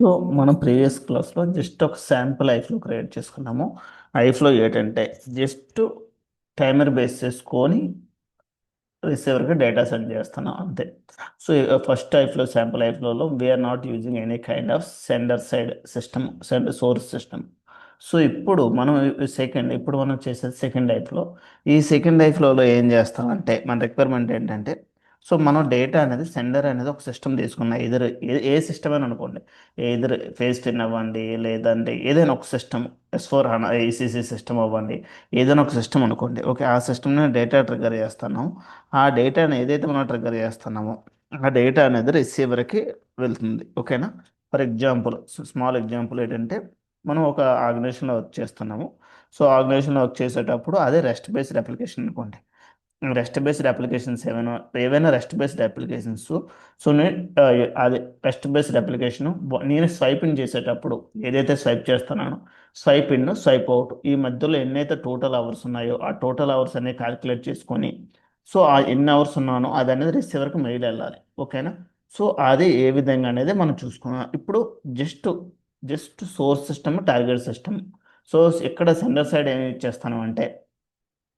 So మనం previous క్లాస్లో just ఒక శాంపుల్ ఐఫ్లో క్రియేట్ చేసుకున్నాము. ఐఫ్లో ఏంటంటే జస్ట్ టైమర్ బేస్ చేసుకొని రిసీవర్కి డేటా సెండ్ చేస్తున్నాం అంతే. So first iFlow sample iFlow we are not using any kind of sender side system, source system. So ఇప్పుడు మనం చేసేది సెకండ్ ఐఫ్లో. ఈ సెకండ్ ఐఫ్లో ఏం చేస్తామంటే మన రిక్వైర్మెంట్ ఏంటంటే, సో మనం డేటా అనేది సెండర్ అనేది ఒక సిస్టమ్ తీసుకున్నాం. ఎదురు ఏ సిస్టమ్ అని అనుకోండి, ఎదురు ఫేస్ టెన్ అవ్వండి, లేదంటే ఏదైనా ఒక సిస్టమ్, S/4HANA ఈసీసీ సిస్టమ్ అవ్వండి, ఏదైనా ఒక సిస్టమ్ అనుకోండి. ఓకే, ఆ సిస్టమ్ని డేటా ట్రిగ్గర్ చేస్తున్నాం. ఆ డేటాని ఏదైతే మనం ట్రిగ్గర్ చేస్తున్నామో ఆ డేటా అనేది రిసీవర్కి వెళ్తుంది. ఓకేనా? ఫర్ ఎగ్జాంపుల్, స్మాల్ ఎగ్జాంపుల్ ఏంటంటే, మనం ఒక ఆర్గనైజేషన్లో వర్క్ చేస్తున్నాము. సో ఆర్గనైజేషన్లో వర్క్ చేసేటప్పుడు అదే రెస్ట్ బేస్డ్ అప్లికేషన్ అనుకోండి. రెస్ట్ బేస్డ్ అప్లికేషన్స్ ఏవైనా రెస్ట్ బేస్డ్ అప్లికేషన్స్. సో నేను అది రెస్ట్ బేస్డ్ అప్లికేషన్ నేను స్వైప్ ఇన్ చేసేటప్పుడు ఏదైతే స్వైప్ చేస్తున్నానో స్వైప్ ఇన్ స్వైప్ అవుట్ ఈ మధ్యలో ఎన్నైతే టోటల్ అవర్స్ ఉన్నాయో ఆ టోటల్ అవర్స్ అనేవి క్యాలిక్యులేట్ చేసుకొని, సో ఆ ఎన్ని అవర్స్ ఉన్నానో అది అనేది రిసీవర్కి మెయిల్ వెళ్ళాలి. ఓకేనా? సో అది ఏ విధంగా అనేది మనం చూసుకున్నాం. ఇప్పుడు just just source system, target system. So ఇక్కడ సెండర్ సైడ్ ఏమి ఇచ్చేస్తాను అంటే,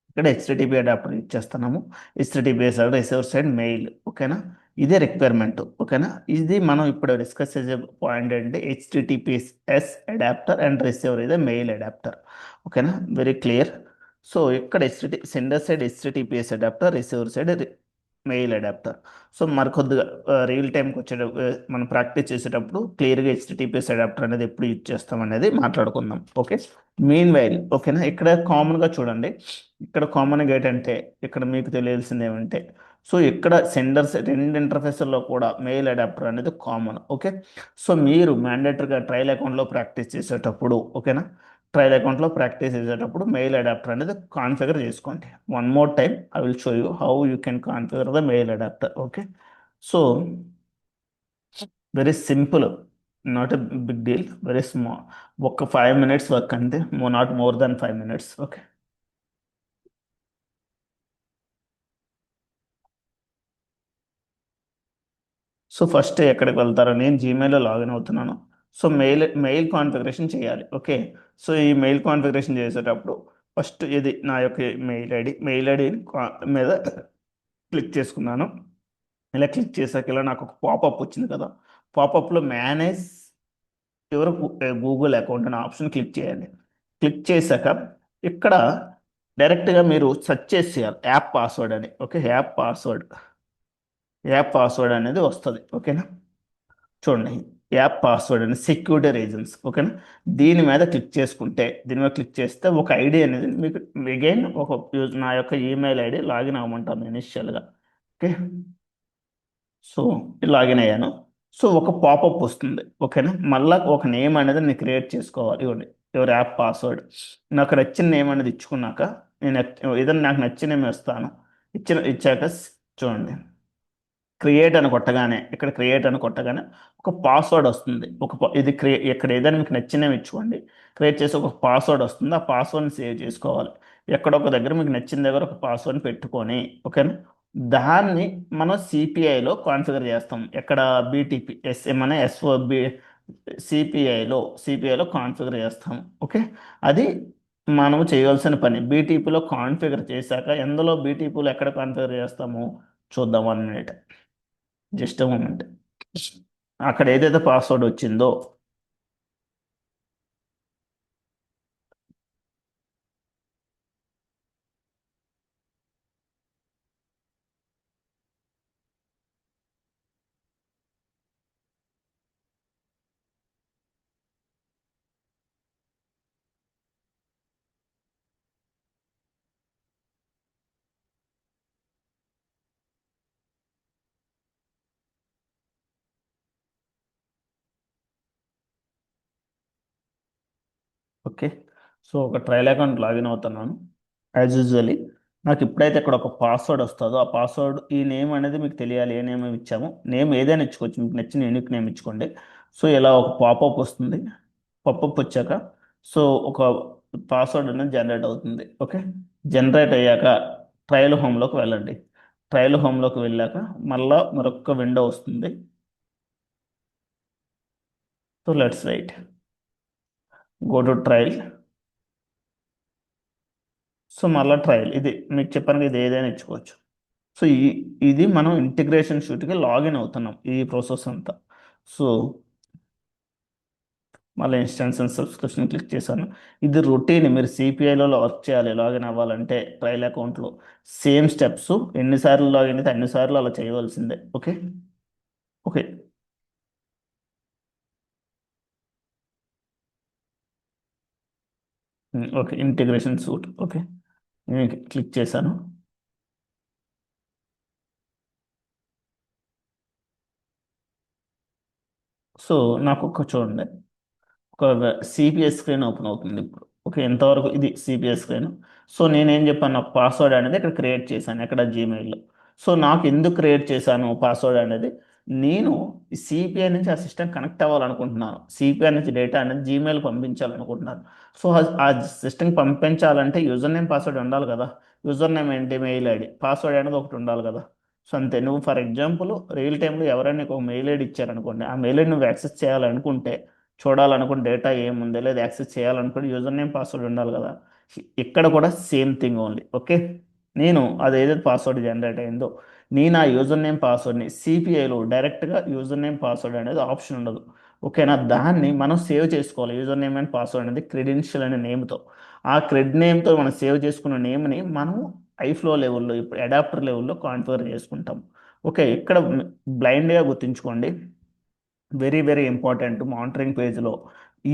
ఇక్కడ హెచ్టిటిపి అడాప్టర్ ఇచ్చేస్తున్నాము. HTTP side receiver side mail. ఓకేనా? ఇదే రిక్వైర్మెంట్. ఓకేనా? ఇది మనం ఇప్పుడు డిస్కస్ చేసే పాయింట్ ఏంటంటే హెచ్టిటిపిఎస్ అడాప్టర్ అండ్ రిసీవర్ ఇదే మెయిల్ అడాప్టర్. ఓకేనా? Very clear. సో ఇక్కడ sender side HTTPS adapter, receiver side mail adapter. So మరి కొద్దిగా రియల్ టైంకి వచ్చేటప్పుడు మనం ప్రాక్టీస్ చేసేటప్పుడు క్లియర్గా హెచ్టిటిపిఎస్ అడాప్టర్ అనేది ఎప్పుడు యూజ్ చేస్తాం అనేది మాట్లాడుకుందాం. Okay, mean while. ఓకేనా? ఇక్కడ కామన్గా చూడండి, ఇక్కడ కామన్గా ఏంటంటే, ఇక్కడ మీకు తెలియాల్సింది ఏమంటే, సో ఇక్కడ సెండర్స్ రెండు ఇంటర్ఫేస్ల్లో కూడా మెయిల్ అడాప్టర్ అనేది కామన్. ఓకే, సో మీరు మ్యాండేటరీగా ట్రయల్ అకౌంట్లో ప్రాక్టీస్ చేసేటప్పుడు, ఓకేనా, ట్రయల్ అకౌంట్లో ప్రాక్టీస్ చేసేటప్పుడు మెయిల్ అడాప్టర్ అనేది కాన్ఫిగర్ చేసుకోండి. One more time I will show you how you can configure the mail adapter. Okay, so very simple, not a big deal, very small. ఒక 5 minutes work అంతే, not more than 5 minutes. Okay, so first ఎక్కడికి వెళ్తారో, నేను జీమెయిల్లో login అవుతున్నాను. So mail configuration చేయాలి. Okay, so ఈ mail configuration చేసేటప్పుడు ఫస్ట్ ఇది నా యొక్క మెయిల్ ఐడి మీద క్లిక్ చేసుకున్నాను. ఇలా క్లిక్ చేశాక ఇలా నాకు ఒక పాపప్ వచ్చింది కదా. పాపప్లో మేనేజ్ యువర్ గూగుల్ అకౌంట్ అనే ఆప్షన్ క్లిక్ చేయాలి. క్లిక్ చేశాక ఇక్కడ డైరెక్ట్గా మీరు సెర్చ్ చేసేయాలి యాప్ పాస్వర్డ్ అని. ఓకే, యాప్ పాస్వర్డ్ అనేది వస్తుంది. ఓకేనా? చూడండి, యాప్ పాస్వర్డ్ అని సెక్యూరిటీ రీజన్స్. ఓకేనా? దీని మీద క్లిక్ చేస్తే ఒక ఐడి అనేది మీకు అగైన్ నా యొక్క ఈమెయిల్ ఐడి లాగిన్ అవ్వమంటాను ఇనిషియల్గా. ఓకే, సో లాగిన్ అయ్యాను. సో ఒక పాపప్ వస్తుంది. ఓకేనా? మళ్ళీ ఒక నేమ్ అనేది నేను క్రియేట్ చేసుకోవాలి. ఇవ్వండి, ఎవరి యాప్ పాస్వర్డ్. నాకు నచ్చిన నేమ్ అనేది ఇచ్చుకున్నాక నేను ఏదైనా నాకు నచ్చిన నేమ్ ఇస్తాను. ఇచ్చాక చూడండి, క్రియేట్ అని కొట్టగానే ఒక పాస్వర్డ్ వస్తుంది. ఇది ఇక్కడ ఏదైనా మీకు నచ్చినవి ఇచ్చుకోండి. క్రియేట్ చేసి ఒక పాస్వర్డ్ వస్తుంది. ఆ పాస్వర్డ్ని సేవ్ చేసుకోవాలి. ఎక్కడో ఒక దగ్గర మీకు నచ్చిన దగ్గర ఒక పాస్వర్డ్ని పెట్టుకొని, ఓకేనా, దాన్ని మనం సిపిఐలో కాన్ఫిగర్ చేస్తాం. ఎక్కడ? బీటీపీ మన ఎస్ఓబి సిపిఐలో కాన్ఫిగర్ చేస్తాం. ఓకే, అది మనం చేయవలసిన పని. బీటీపీలో కాన్ఫిగర్ చేశాక ఎందులో బీటీపీలో ఎక్కడ కాన్ఫిగర్ చేస్తామో చూద్దాం. 1 minute, జస్ట్ మూమెంట్. అక్కడ ఏదైతే పాస్వర్డ్ వచ్చిందో, ఓకే, సో ఒక ట్రయల్ అకౌంట్ లాగిన్ అవుతున్నాను యాజ్ యూజువల్లీ. నాకు ఇప్పుడైతే ఇక్కడ ఒక పాస్వర్డ్ వస్తుందో ఆ పాస్వర్డ్, ఈ నేమ్ అనేది మీకు తెలియాలి. ఏ నేమ్ ఇచ్చాము, నేమ్ ఏదైనా ఇచ్చుకోవచ్చు, మీకు నచ్చిన యూనిక్ నేమ్ ఇచ్చుకోండి. సో ఇలా ఒక పాపప్ వస్తుంది. పాపప్ వచ్చాక సో ఒక పాస్వర్డ్ అనేది జనరేట్ అవుతుంది. ఓకే, జనరేట్ అయ్యాక ట్రయల్ హోమ్లోకి వెళ్ళండి. ట్రయల్ హోమ్లోకి వెళ్ళాక మళ్ళా మరొక విండో వస్తుంది. So so let's write, go to trial. So మళ్ళీ ట్రయల్, ఇది మీకు చెప్పాను కదా, ఇది ఏదైనా ఇచ్చుకోవచ్చు. సో ఇది మనం ఇంటిగ్రేషన్ షూట్కి లాగిన్ అవుతున్నాం ఈ ప్రాసెస్ అంతా. సో మళ్ళీ ఇన్స్టెన్స్ అండ్ సబ్స్క్రిప్షన్ క్లిక్ చేశాను. ఇది రొటీన్, మీరు సిపిఐలో వర్క్ చేయాలి లాగిన్ అవ్వాలంటే ట్రయల్ అకౌంట్లో. సేమ్ స్టెప్స్, ఎన్నిసార్లు లాగిన్ అయితే అన్నిసార్లు అలా చేయవలసిందే. Okay. Okay. Okay, integration suite. Okay, నేను క్లిక్ చేశాను. సో నాకు ఒక చూడండి, ఒక సిపిఎస్ స్క్రీన్ ఓపెన్ అవుతుంది ఇప్పుడు. ఓకే, ఎంతవరకు ఇది సిపిఎస్ స్క్రీన్. సో నేనేం చెప్పాను, నా పాస్వర్డ్ అనేది ఇక్కడ క్రియేట్ చేశాను, ఎక్కడ జీమెయిల్లో. సో నాకు ఎందుకు క్రియేట్ చేశాను పాస్వర్డ్ అనేది, నేను ఈ సిపిఐ నుంచి ఆ సిస్టమ్ కనెక్ట్ అవ్వాలనుకుంటున్నాను, సిపిఐ నుంచి డేటా అనేది జీమెయిల్ పంపించాలనుకుంటున్నాను. సో ఆ సిస్టమ్కి పంపించాలంటే యూజర్ నేమ్ పాస్వర్డ్ ఉండాలి కదా. యూజర్ నేమ్ ఏంటి, మెయిల్ ఐడి, పాస్వర్డ్ అనేది ఒకటి ఉండాలి కదా. సో అంతే. నువ్వు ఫర్ ఎగ్జాంపుల్ రియల్ టైంలో ఎవరైనా నీకు ఒక మెయిల్ ఐడి ఇచ్చారనుకోండి, ఆ మెయిల్ ఐడి నువ్వు యాక్సెస్ చేయాలనుకుంటే, చూడాలనుకున్న డేటా ఏముందో లేదా యాక్సెస్ చేయాలనుకుంటే యూజర్ నేమ్ పాస్వర్డ్ ఉండాలి కదా. ఇక్కడ కూడా సేమ్ థింగ్ ఓన్లీ. ఓకే, నేను అది ఏదైతే పాస్వర్డ్ జనరేట్ అయిందో, నేను ఆ యూజర్ నేమ్ పాస్వర్డ్ని సిపిఐలో డైరెక్ట్గా యూజర్ నేమ్ పాస్వర్డ్ అనేది ఆప్షన్ ఉండదు. ఓకేనా, దాన్ని మనం సేవ్ చేసుకోవాలి. యూజర్ నేమ్ అండ్ పాస్వర్డ్ అనేది క్రెడెన్షియల్ అనే నేమ్తో, ఆ క్రెడ్ నేమ్తో మనం సేవ్ చేసుకున్న నేమ్ని మనం ఐఫ్లో లెవెల్లో, ఇప్పుడు అడాప్టర్ లెవెల్లో కాన్ఫిగర్ చేసుకుంటాం. ఓకే, ఇక్కడ బ్లైండ్గా గుర్తుంచుకోండి, వెరీ వెరీ ఇంపార్టెంట్ మానిటరింగ్ పేజ్లో.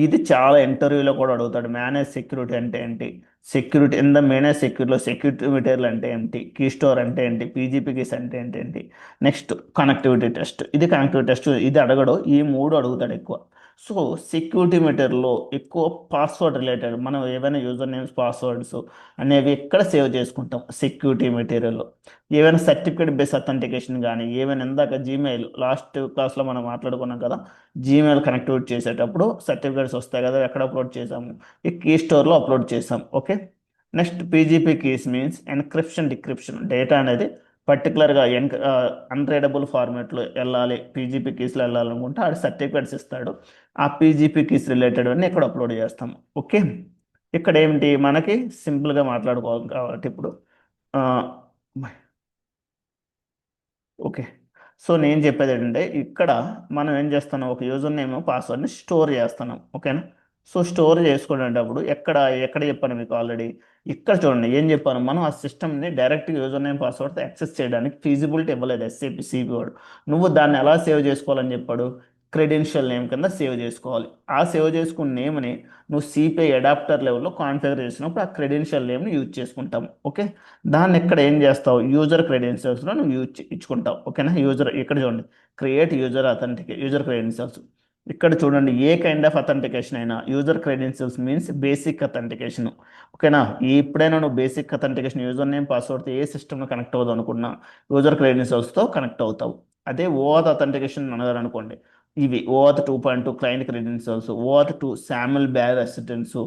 ఇది చాలా ఇంటర్వ్యూలో కూడా అడుగుతాడు. మేనేజ్ సెక్యూరిటీ అంటే ఏంటి, సెక్యూరిటీ ఇన్ ద మేనేజ్ సెక్యూరిటీలో సెక్యూరిటీ మెటీరియల్ అంటే ఏంటి, కీ స్టోర్ అంటే ఏంటి, పీజీపీ కీస్ అంటే ఏంటి. నెక్స్ట్ కనెక్టివిటీ టెస్ట్, ఇది కనెక్టివిటీ టెస్ట్, ఇది అడగడు, ఈ మూడు అడుగుతాడు ఎక్కువ. సో సెక్యూరిటీ మెటీరియల్లో ఎక్కువ పాస్వర్డ్ రిలేటెడ్, మనం ఏవైనా యూజర్ నేమ్స్ పాస్వర్డ్స్ అనేవి ఎక్కడ సేవ్ చేసుకుంటాం సెక్యూరిటీ మెటీరియల్లో. ఏవైనా సర్టిఫికేట్ బేస్ అథెంటికేషన్ కానీ, ఏమైనా ఇందాక జీమెయిల్ లాస్ట్ క్లాస్లో మనం మాట్లాడుకున్నాం కదా, జీమెయిల్ కనెక్టివిటీ చేసేటప్పుడు సర్టిఫికేట్స్ వస్తాయి కదా, ఎక్కడ అప్లోడ్ చేసాము, ఈ కీ స్టోర్లో అప్లోడ్ చేసాం. Okay. Next PGP keys means encryption decryption, data అనేది పర్టికులర్గా అన్రీడబుల్ ఫార్మాట్లో వెళ్ళాలి, పీజీపీ కీస్లో వెళ్ళాలనుకుంటే ఆడు సర్టిఫికేట్స్ ఇస్తాడు, ఆ పీజీపీ కీస్ రిలేటెడ్ అన్నీ ఇక్కడ అప్లోడ్ చేస్తాము. ఓకే, ఇక్కడ ఏమిటి మనకి సింపుల్గా మాట్లాడుకోవాలి కాబట్టి ఇప్పుడు ఆ, ఓకే. సో నేను చెప్పేది ఏంటంటే, ఇక్కడ మనం ఏం చేస్తున్నాం, ఒక యూజర్ నేమ్ పాస్వర్డ్ని స్టోర్ చేస్తున్నాం. ఓకేనా. సో స్టోర్ చేసుకునేటప్పుడు ఎక్కడ ఎక్కడ చెప్పాను మీకు ఆల్రెడీ, ఇక్కడ చూడండి ఏం చెప్పాను, మనం ఆ సిస్టమ్ని డైరెక్ట్ యూజర్ నేమ్ పాస్వర్డ్తో యాక్సెస్ చేయడానికి ఫీజిబిలిటీ ఇవ్వలేదు ఎస్ఏపి సిపి వాడు. నువ్వు దాన్ని ఎలా సేవ్ చేసుకోవాలని చెప్పాడు, క్రెడెన్షియల్ నేమ్ కింద సేవ్ చేసుకోవాలి. ఆ సేవ్ చేసుకున్న నేమ్ని నువ్వు సిపిఐ అడాప్టర్ లెవెల్లో కాన్ఫిగర్ చేసినప్పుడు ఆ క్రెడెన్షియల్ నేమ్ని యూజ్ చేసుకుంటాం. ఓకే, దాన్ని ఇక్కడ ఏం చేస్తావు, యూజర్ క్రెడెన్షియల్స్లో నువ్వు ఇచ్చుకుంటావు. ఓకేనా, యూజర్ ఇక్కడ చూడండి, క్రియేట్ యూజర్ అథెంటికే యూజర్ క్రెడెన్షియల్స్. ఇక్కడ చూడండి, ఏ కైండ్ ఆఫ్ అథెంటికేషన్ అయినా user credentials means basic authentication. ఓకేనా, ఎప్పుడైనా నువ్వు బేసిక్ అథెంటికేషన్ యూజర్ నేమ్ పాస్వర్డ్తో ఏ సిస్టమ్లో కనెక్ట్ అవ్వదు అనుకున్నా, యూజర్ క్రెడెన్షియల్స్తో కనెక్ట్ అవుతావు. అదే ఓఆత్ అథెంటికేషన్ అన్నారు అనుకోండి, ఇవి OAuth 2.2 client credentials, OAuth 2 SAML bearer అసిస్టెంట్స్,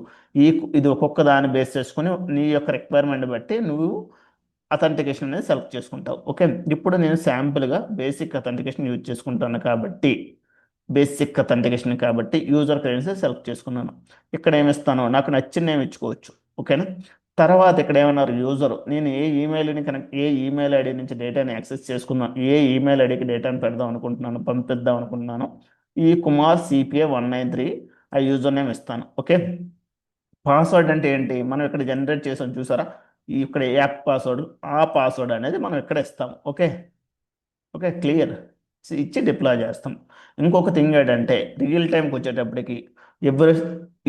ఈ ఇది ఒక్కొక్క దాన్ని బేస్ చేసుకుని నీ యొక్క రిక్వైర్మెంట్ బట్టి నువ్వు అథెంటికేషన్ అనేది సెలెక్ట్ చేసుకుంటావు. ఓకే, ఇప్పుడు నేను శాంపుల్గా బేసిక్ అథెంటికేషన్ యూజ్ చేసుకుంటాను కాబట్టి, బేసిక్ అథెంటికేషన్ కాబట్టి యూజర్ క్రెడెన్షియల్ సెలెక్ట్ చేసుకున్నాను. ఇక్కడ ఏమి ఇస్తాను, నాకు నచ్చిన నేమ్ ఇచ్చుకోవచ్చు. ఓకేనా, తర్వాత ఇక్కడ ఏమన్నారు, యూజర్, నేను ఏ ఈమెయిల్ని కనెక్ట్, ఏ ఈమెయిల్ ఐడి నుంచి డేటాని యాక్సెస్ చేసుకున్నాను, ఏ ఈమెయిల్ ఐడికి డేటాని పెడదాం అనుకుంటున్నాను, పంపిద్దాం అనుకుంటున్నాను, ఈ కుమార్ సిపిఏ 193 ఆ యూజర్ నేమ్ ఇస్తాను. ఓకే, పాస్వర్డ్ అంటే ఏంటి, మనం ఇక్కడ జనరేట్ చేసాం చూసారా, ఇక్కడ యాప్ పాస్వర్డ్, ఆ పాస్వర్డ్ అనేది మనం ఇక్కడ ఇస్తాం. ఓకే. Okay, clear. ఇచ్చి డిప్లాయ్ చేస్తాం. ఇంకొక థింగ్ ఏంటంటే, రియల్ టైంకి వచ్చేటప్పటికి ఎవరి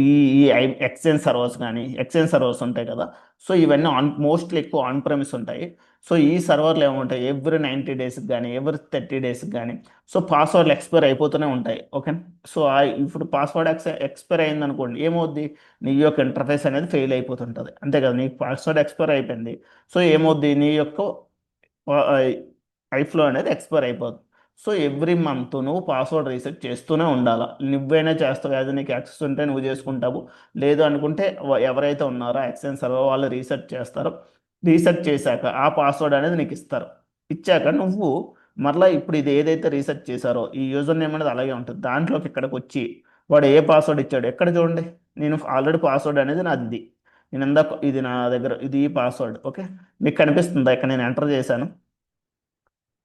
ఈ ఈ ఎక్స్చేంజ్ సర్వర్స్ కానీ, ఎక్స్చేంజ్ సర్వర్స్ ఉంటాయి కదా, సో ఇవన్నీ మోస్ట్లీ ఎక్కువ ఆన్ ప్రెమిస్ ఉంటాయి. సో ఈ సర్వర్లు ఏముంటాయి, ఎవ్రీ 90 డేస్కి కానీ, ఎవ్రీ 30 డేస్కి కానీ, సో పాస్వర్డ్లు ఎక్స్పైర్ అయిపోతూనే ఉంటాయి. ఓకే. సో ఇప్పుడు పాస్వర్డ్ ఎక్స్పైర్ అయింది అనుకోండి, ఏమవుద్ది, నీ యొక్క ఇంటర్ఫేస్ అనేది ఫెయిల్ అయిపోతుంటుంది. అంతే కదా, నీ పాస్వర్డ్ ఎక్స్పైర్ అయిపోయింది. సో ఏమవుద్ది, నీ యొక్క ఐఫ్లో అనేది ఎక్స్పైర్ అయిపోతుంది. సో ఎవ్రీ మంత్ నువ్వు పాస్వర్డ్ రీసెట్ చేస్తూనే ఉండాలి. నువ్వైనా చేస్తావు, అది నీకు యాక్సెస్ ఉంటే నువ్వు చేసుకుంటావు, లేదు అనుకుంటే ఎవరైతే ఉన్నారో యాక్సెస్ సర్వర్ వాళ్ళు రీసెట్ చేస్తారు. రీసెట్ చేశాక ఆ పాస్వర్డ్ అనేది నీకు ఇస్తారు. ఇచ్చాక నువ్వు మరలా ఇప్పుడు ఇది ఏదైతే రీసెట్ చేశారో ఈ యూజర్ నేమ్ అనేది అలాగే ఉంటుంది, దాంట్లోకి ఇక్కడికి వచ్చి వాడు ఏ పాస్వర్డ్ ఇచ్చాడు ఎక్కడ చూడండి. నేను ఆల్రెడీ పాస్వర్డ్ అనేది నాది ఇది. నేను ఇందాక ఇది నా దగ్గర ఇది ఈ పాస్వర్డ్. ఓకే, మీకు కనిపిస్తుందా ఇక్కడ నేను ఎంటర్ చేశాను?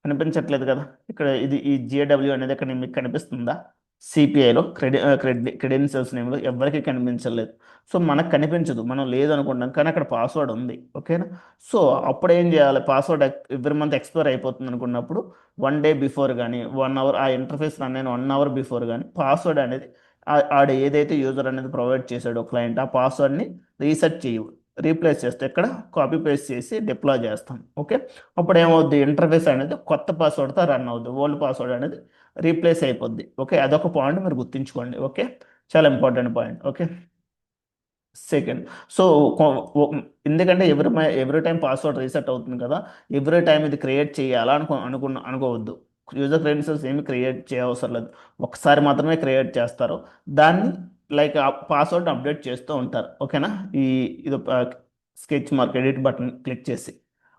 కనిపించట్లేదు కదా. ఇక్కడ ఇది ఈ జేడబ్ల్యూ అనేది ఇక్కడ మీకు కనిపిస్తుందా? సిపిఐలో క్రెడెన్షియల్స్ నేమ్లో ఎవరికి కనిపించలేదు. సో మనకు కనిపించదు, మనం లేదనుకుంటాం, కానీ అక్కడ పాస్వర్డ్ ఉంది. ఓకేనా. సో అప్పుడు ఏం చేయాలి? పాస్వర్డ్ ఎవ్రీ మంత్ ఎక్స్పైర్ అయిపోతుంది అనుకున్నప్పుడు 1 డే బిఫోర్ కానీ 1 అవర్ ఆ ఇంటర్ఫేస్ రన్ అయిన 1 అవర్ బిఫోర్ కానీ పాస్వర్డ్ అనేది ఆడ ఏదైతే యూజర్ అనేది ప్రొవైడ్ చేశాడో క్లయింట్ ఆ పాస్వర్డ్ని రీసెట్ చేయవు, రీప్లేస్ చేస్తే ఇక్కడ కాపీ పేస్ట్ చేసి డిప్లాయ్ చేస్తాం. ఓకే, అప్పుడు ఏమవుద్ది? ఇంటర్ఫేస్ అనేది కొత్త పాస్వర్డ్తో రన్ అవుద్ది, ఓల్డ్ పాస్వర్డ్ అనేది రీప్లేస్ అయిపోద్ది. ఓకే, అదొక పాయింట్ మీరు గుర్తుంచుకోండి. ఓకే, చాలా important point. Okay, second. So ఎందుకంటే ఎవ్రీ టైం పాస్వర్డ్ రీసెట్ అవుతుంది కదా, ఎవ్రీ టైం ఇది క్రియేట్ చేయాలా అనుకోవద్దు. యూజర్ క్రెడెన్షియల్స్ ఏమి క్రియేట్ చేయవసరం లేదు, ఒకసారి మాత్రమే క్రియేట్ చేస్తారు. దాన్ని లైక్ పాస్వర్డ్ అప్డేట్ చేస్తూ ఉంటారు. ఓకేనా. ఈ ఇది sketch mark edit button click చేసి.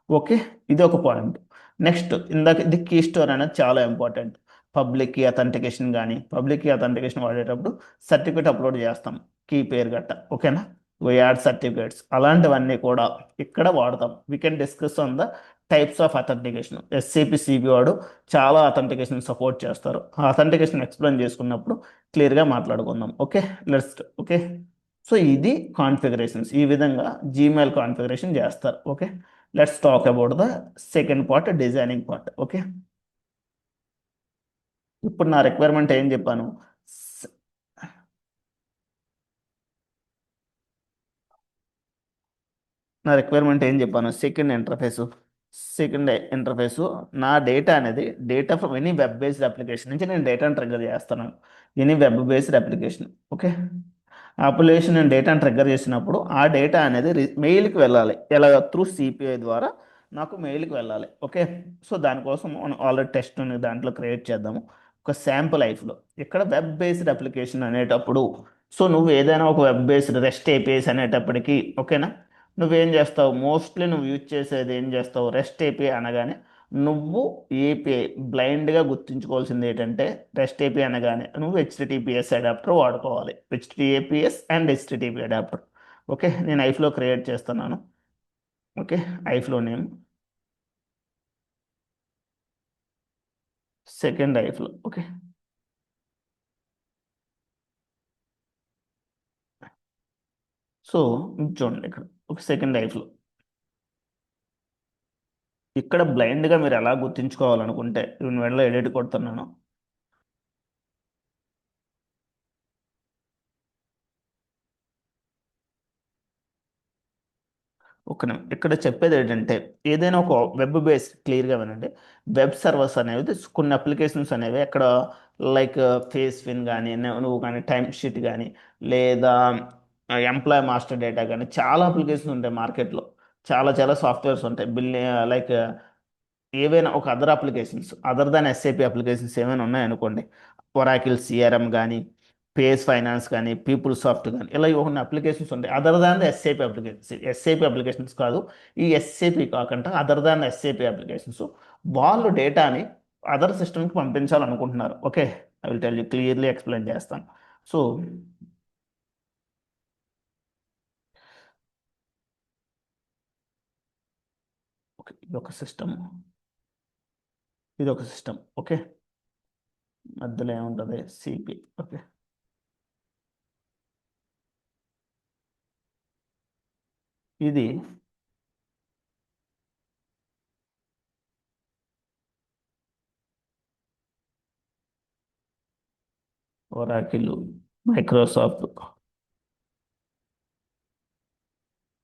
ఓకే, ఇది ఒక పాయింట్. నెక్స్ట్ ఇందాక ఇది కీ స్టోర్ అనేది చాలా ఇంపార్టెంట్. పబ్లిక్ కీ అథెంటికేషన్ కానీ పబ్లిక్ కీ అథెంటికేషన్ వాడేటప్పుడు సర్టిఫికేట్ అప్లోడ్ చేస్తాం, కీ పేరు గట్ట. ఓకేనా. యాడ్ సర్టిఫికేట్స్ అలాంటివన్నీ కూడా ఇక్కడ వాడతాం. We can discuss on the types of authentication. SCP CB వాడు చాలా అథెంటికేషన్ సపోర్ట్ చేస్తారు. ఆ అథెంటికేషన్ ఎక్స్ప్లెయిన్ చేసుకున్నప్పుడు క్లియర్గా మాట్లాడుకుందాం. Okay, let's. ఓకే, సో ఇది కాన్ఫిగరేషన్స్, ఈ విధంగా జీమెయిల్ కాన్ఫిగరేషన్ చేస్తారు. Okay, let's talk about the second part, designing part. Okay, ఇప్పుడు నా రిక్వైర్మెంట్ ఏం చెప్పాను? స- నా రిక్వైర్మెంట్ ఏం చెప్పాను? సెకండ్ ఇంటర్ఫేసు నా డేటా అనేది data from any web based application నుంచి నేను డేటాను ట్రిగ్గర్ చేస్తాను. Any web based application. Okay, application నేను డేటాను ట్రిగ్గర్ చేసినప్పుడు ఆ డేటా అనేది మెయిల్కి వెళ్ళాలి. ఎలా? త్రూ సిపిఐ ద్వారా నాకు మెయిల్కి వెళ్ళాలి. ఓకే, సో దానికోసం మనం ఆల్రెడీ టెస్ట్ దాంట్లో క్రియేట్ చేద్దాము. ఒక శాంపుల్ లైఫ్లో ఇక్కడ వెబ్ బేస్డ్ అప్లికేషన్ అనేటప్పుడు, సో నువ్వు ఏదైనా ఒక వెబ్ బేస్డ్ రెస్ట్ ఏపీఎస్ అనేటప్పటికి, ఓకేనా, నువ్వేం చేస్తావు? మోస్ట్లీ నువ్వు యూజ్ చేసేది ఏం చేస్తావు? రెస్ట్ ఏపీఐ అనగానే నువ్వు ఏపీఐ బ్లైండ్గా గుర్తుంచుకోవాల్సింది ఏంటంటే, రెస్ట్ ఏపీఐ అనగానే నువ్వు హెచ్టిటిపిఎస్ అడాప్టర్ వాడుకోవాలి. HTTPS and HTTP adapter. Okay, నేను ఐఫ్లో క్రియేట్ చేస్తున్నాను. Okay, iFlow name second iFlow. Okay, so చూడండి ఇక్కడ ఒక సెకండ్ ఐఫ్లో ఇక్కడ బ్లైండ్గా మీరు ఎలా గుర్తుంచుకోవాలనుకుంటే నేను వెళ్ళి ఎడిట్ కొడుతున్నాను. ఇక్కడ చెప్పేది ఏంటంటే, ఏదైనా ఒక వెబ్ బేస్ క్లియర్గా వినండి. వెబ్ సర్వర్స్ అనేవి కొన్ని అప్లికేషన్స్ అనేవి అక్కడ లైక్ ఫేస్ ఫిన్ కానీ నువ్వు కానీ టైం షీట్ కానీ లేదా ఎంప్లాయ్ మాస్టర్ డేటా కానీ చాలా అప్లికేషన్స్ ఉంటాయి మార్కెట్లో. చాలా చాలా సాఫ్ట్వేర్స్ ఉంటాయి. లైక్ ఏవైనా ఒక other applications other than SAP applications ఏమైనా ఉన్నాయనుకోండి, ఒరాకిల్ సిఆర్ఎం కానీ పేస్ ఫైనాన్స్ కానీ పీపుల్ సాఫ్ట్ కానీ ఇలా కొన్ని అప్లికేషన్స్ ఉంటాయి other than the SAP applications. SAP applications కాదు, ఈ ఎస్ఏపి కాకుండా అదర్ దాన్ ఎస్ఏపి అప్లికేషన్స్. వాళ్ళు డేటాని అదర్ సిస్టమ్కి పంపించాలనుకుంటున్నారు. Okay, I will tell you clearly explain చేస్తాను. సో ఓకే, ఇది ఒక సిస్టమ్. ఓకే, మధ్యలో ఏముంటుంది? సిపి. ఓకే, ఇది Oracle, Microsoft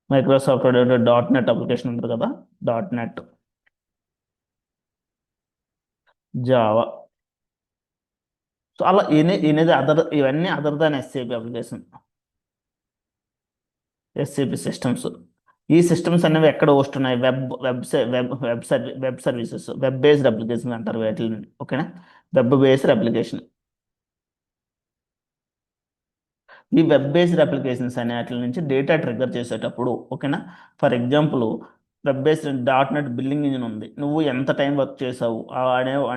Microsoft dot net application ఉంటుంది కదా, డాట్ నెట్, జావా. సో అలా ఈయనది ఇవన్నీ other than SAP application, SAP systems. ఈ సిస్టమ్స్ అనేవి ఎక్కడ హోస్ట్ ఉన్నాయి? Web services, web based application అంటారు వాటిని. ఓకేనా, వెబ్ బేస్డ్ అప్లికేషన్. ఈ వెబ్ బేస్డ్ అప్లికేషన్స్ అనే వాటి నుంచి డేటా ట్రిగ్గర్ చేసేటప్పుడు, ఓకేనా, for example web based dot net billing engine ఉంది. నువ్వు ఎంత టైం వర్క్ చేసావు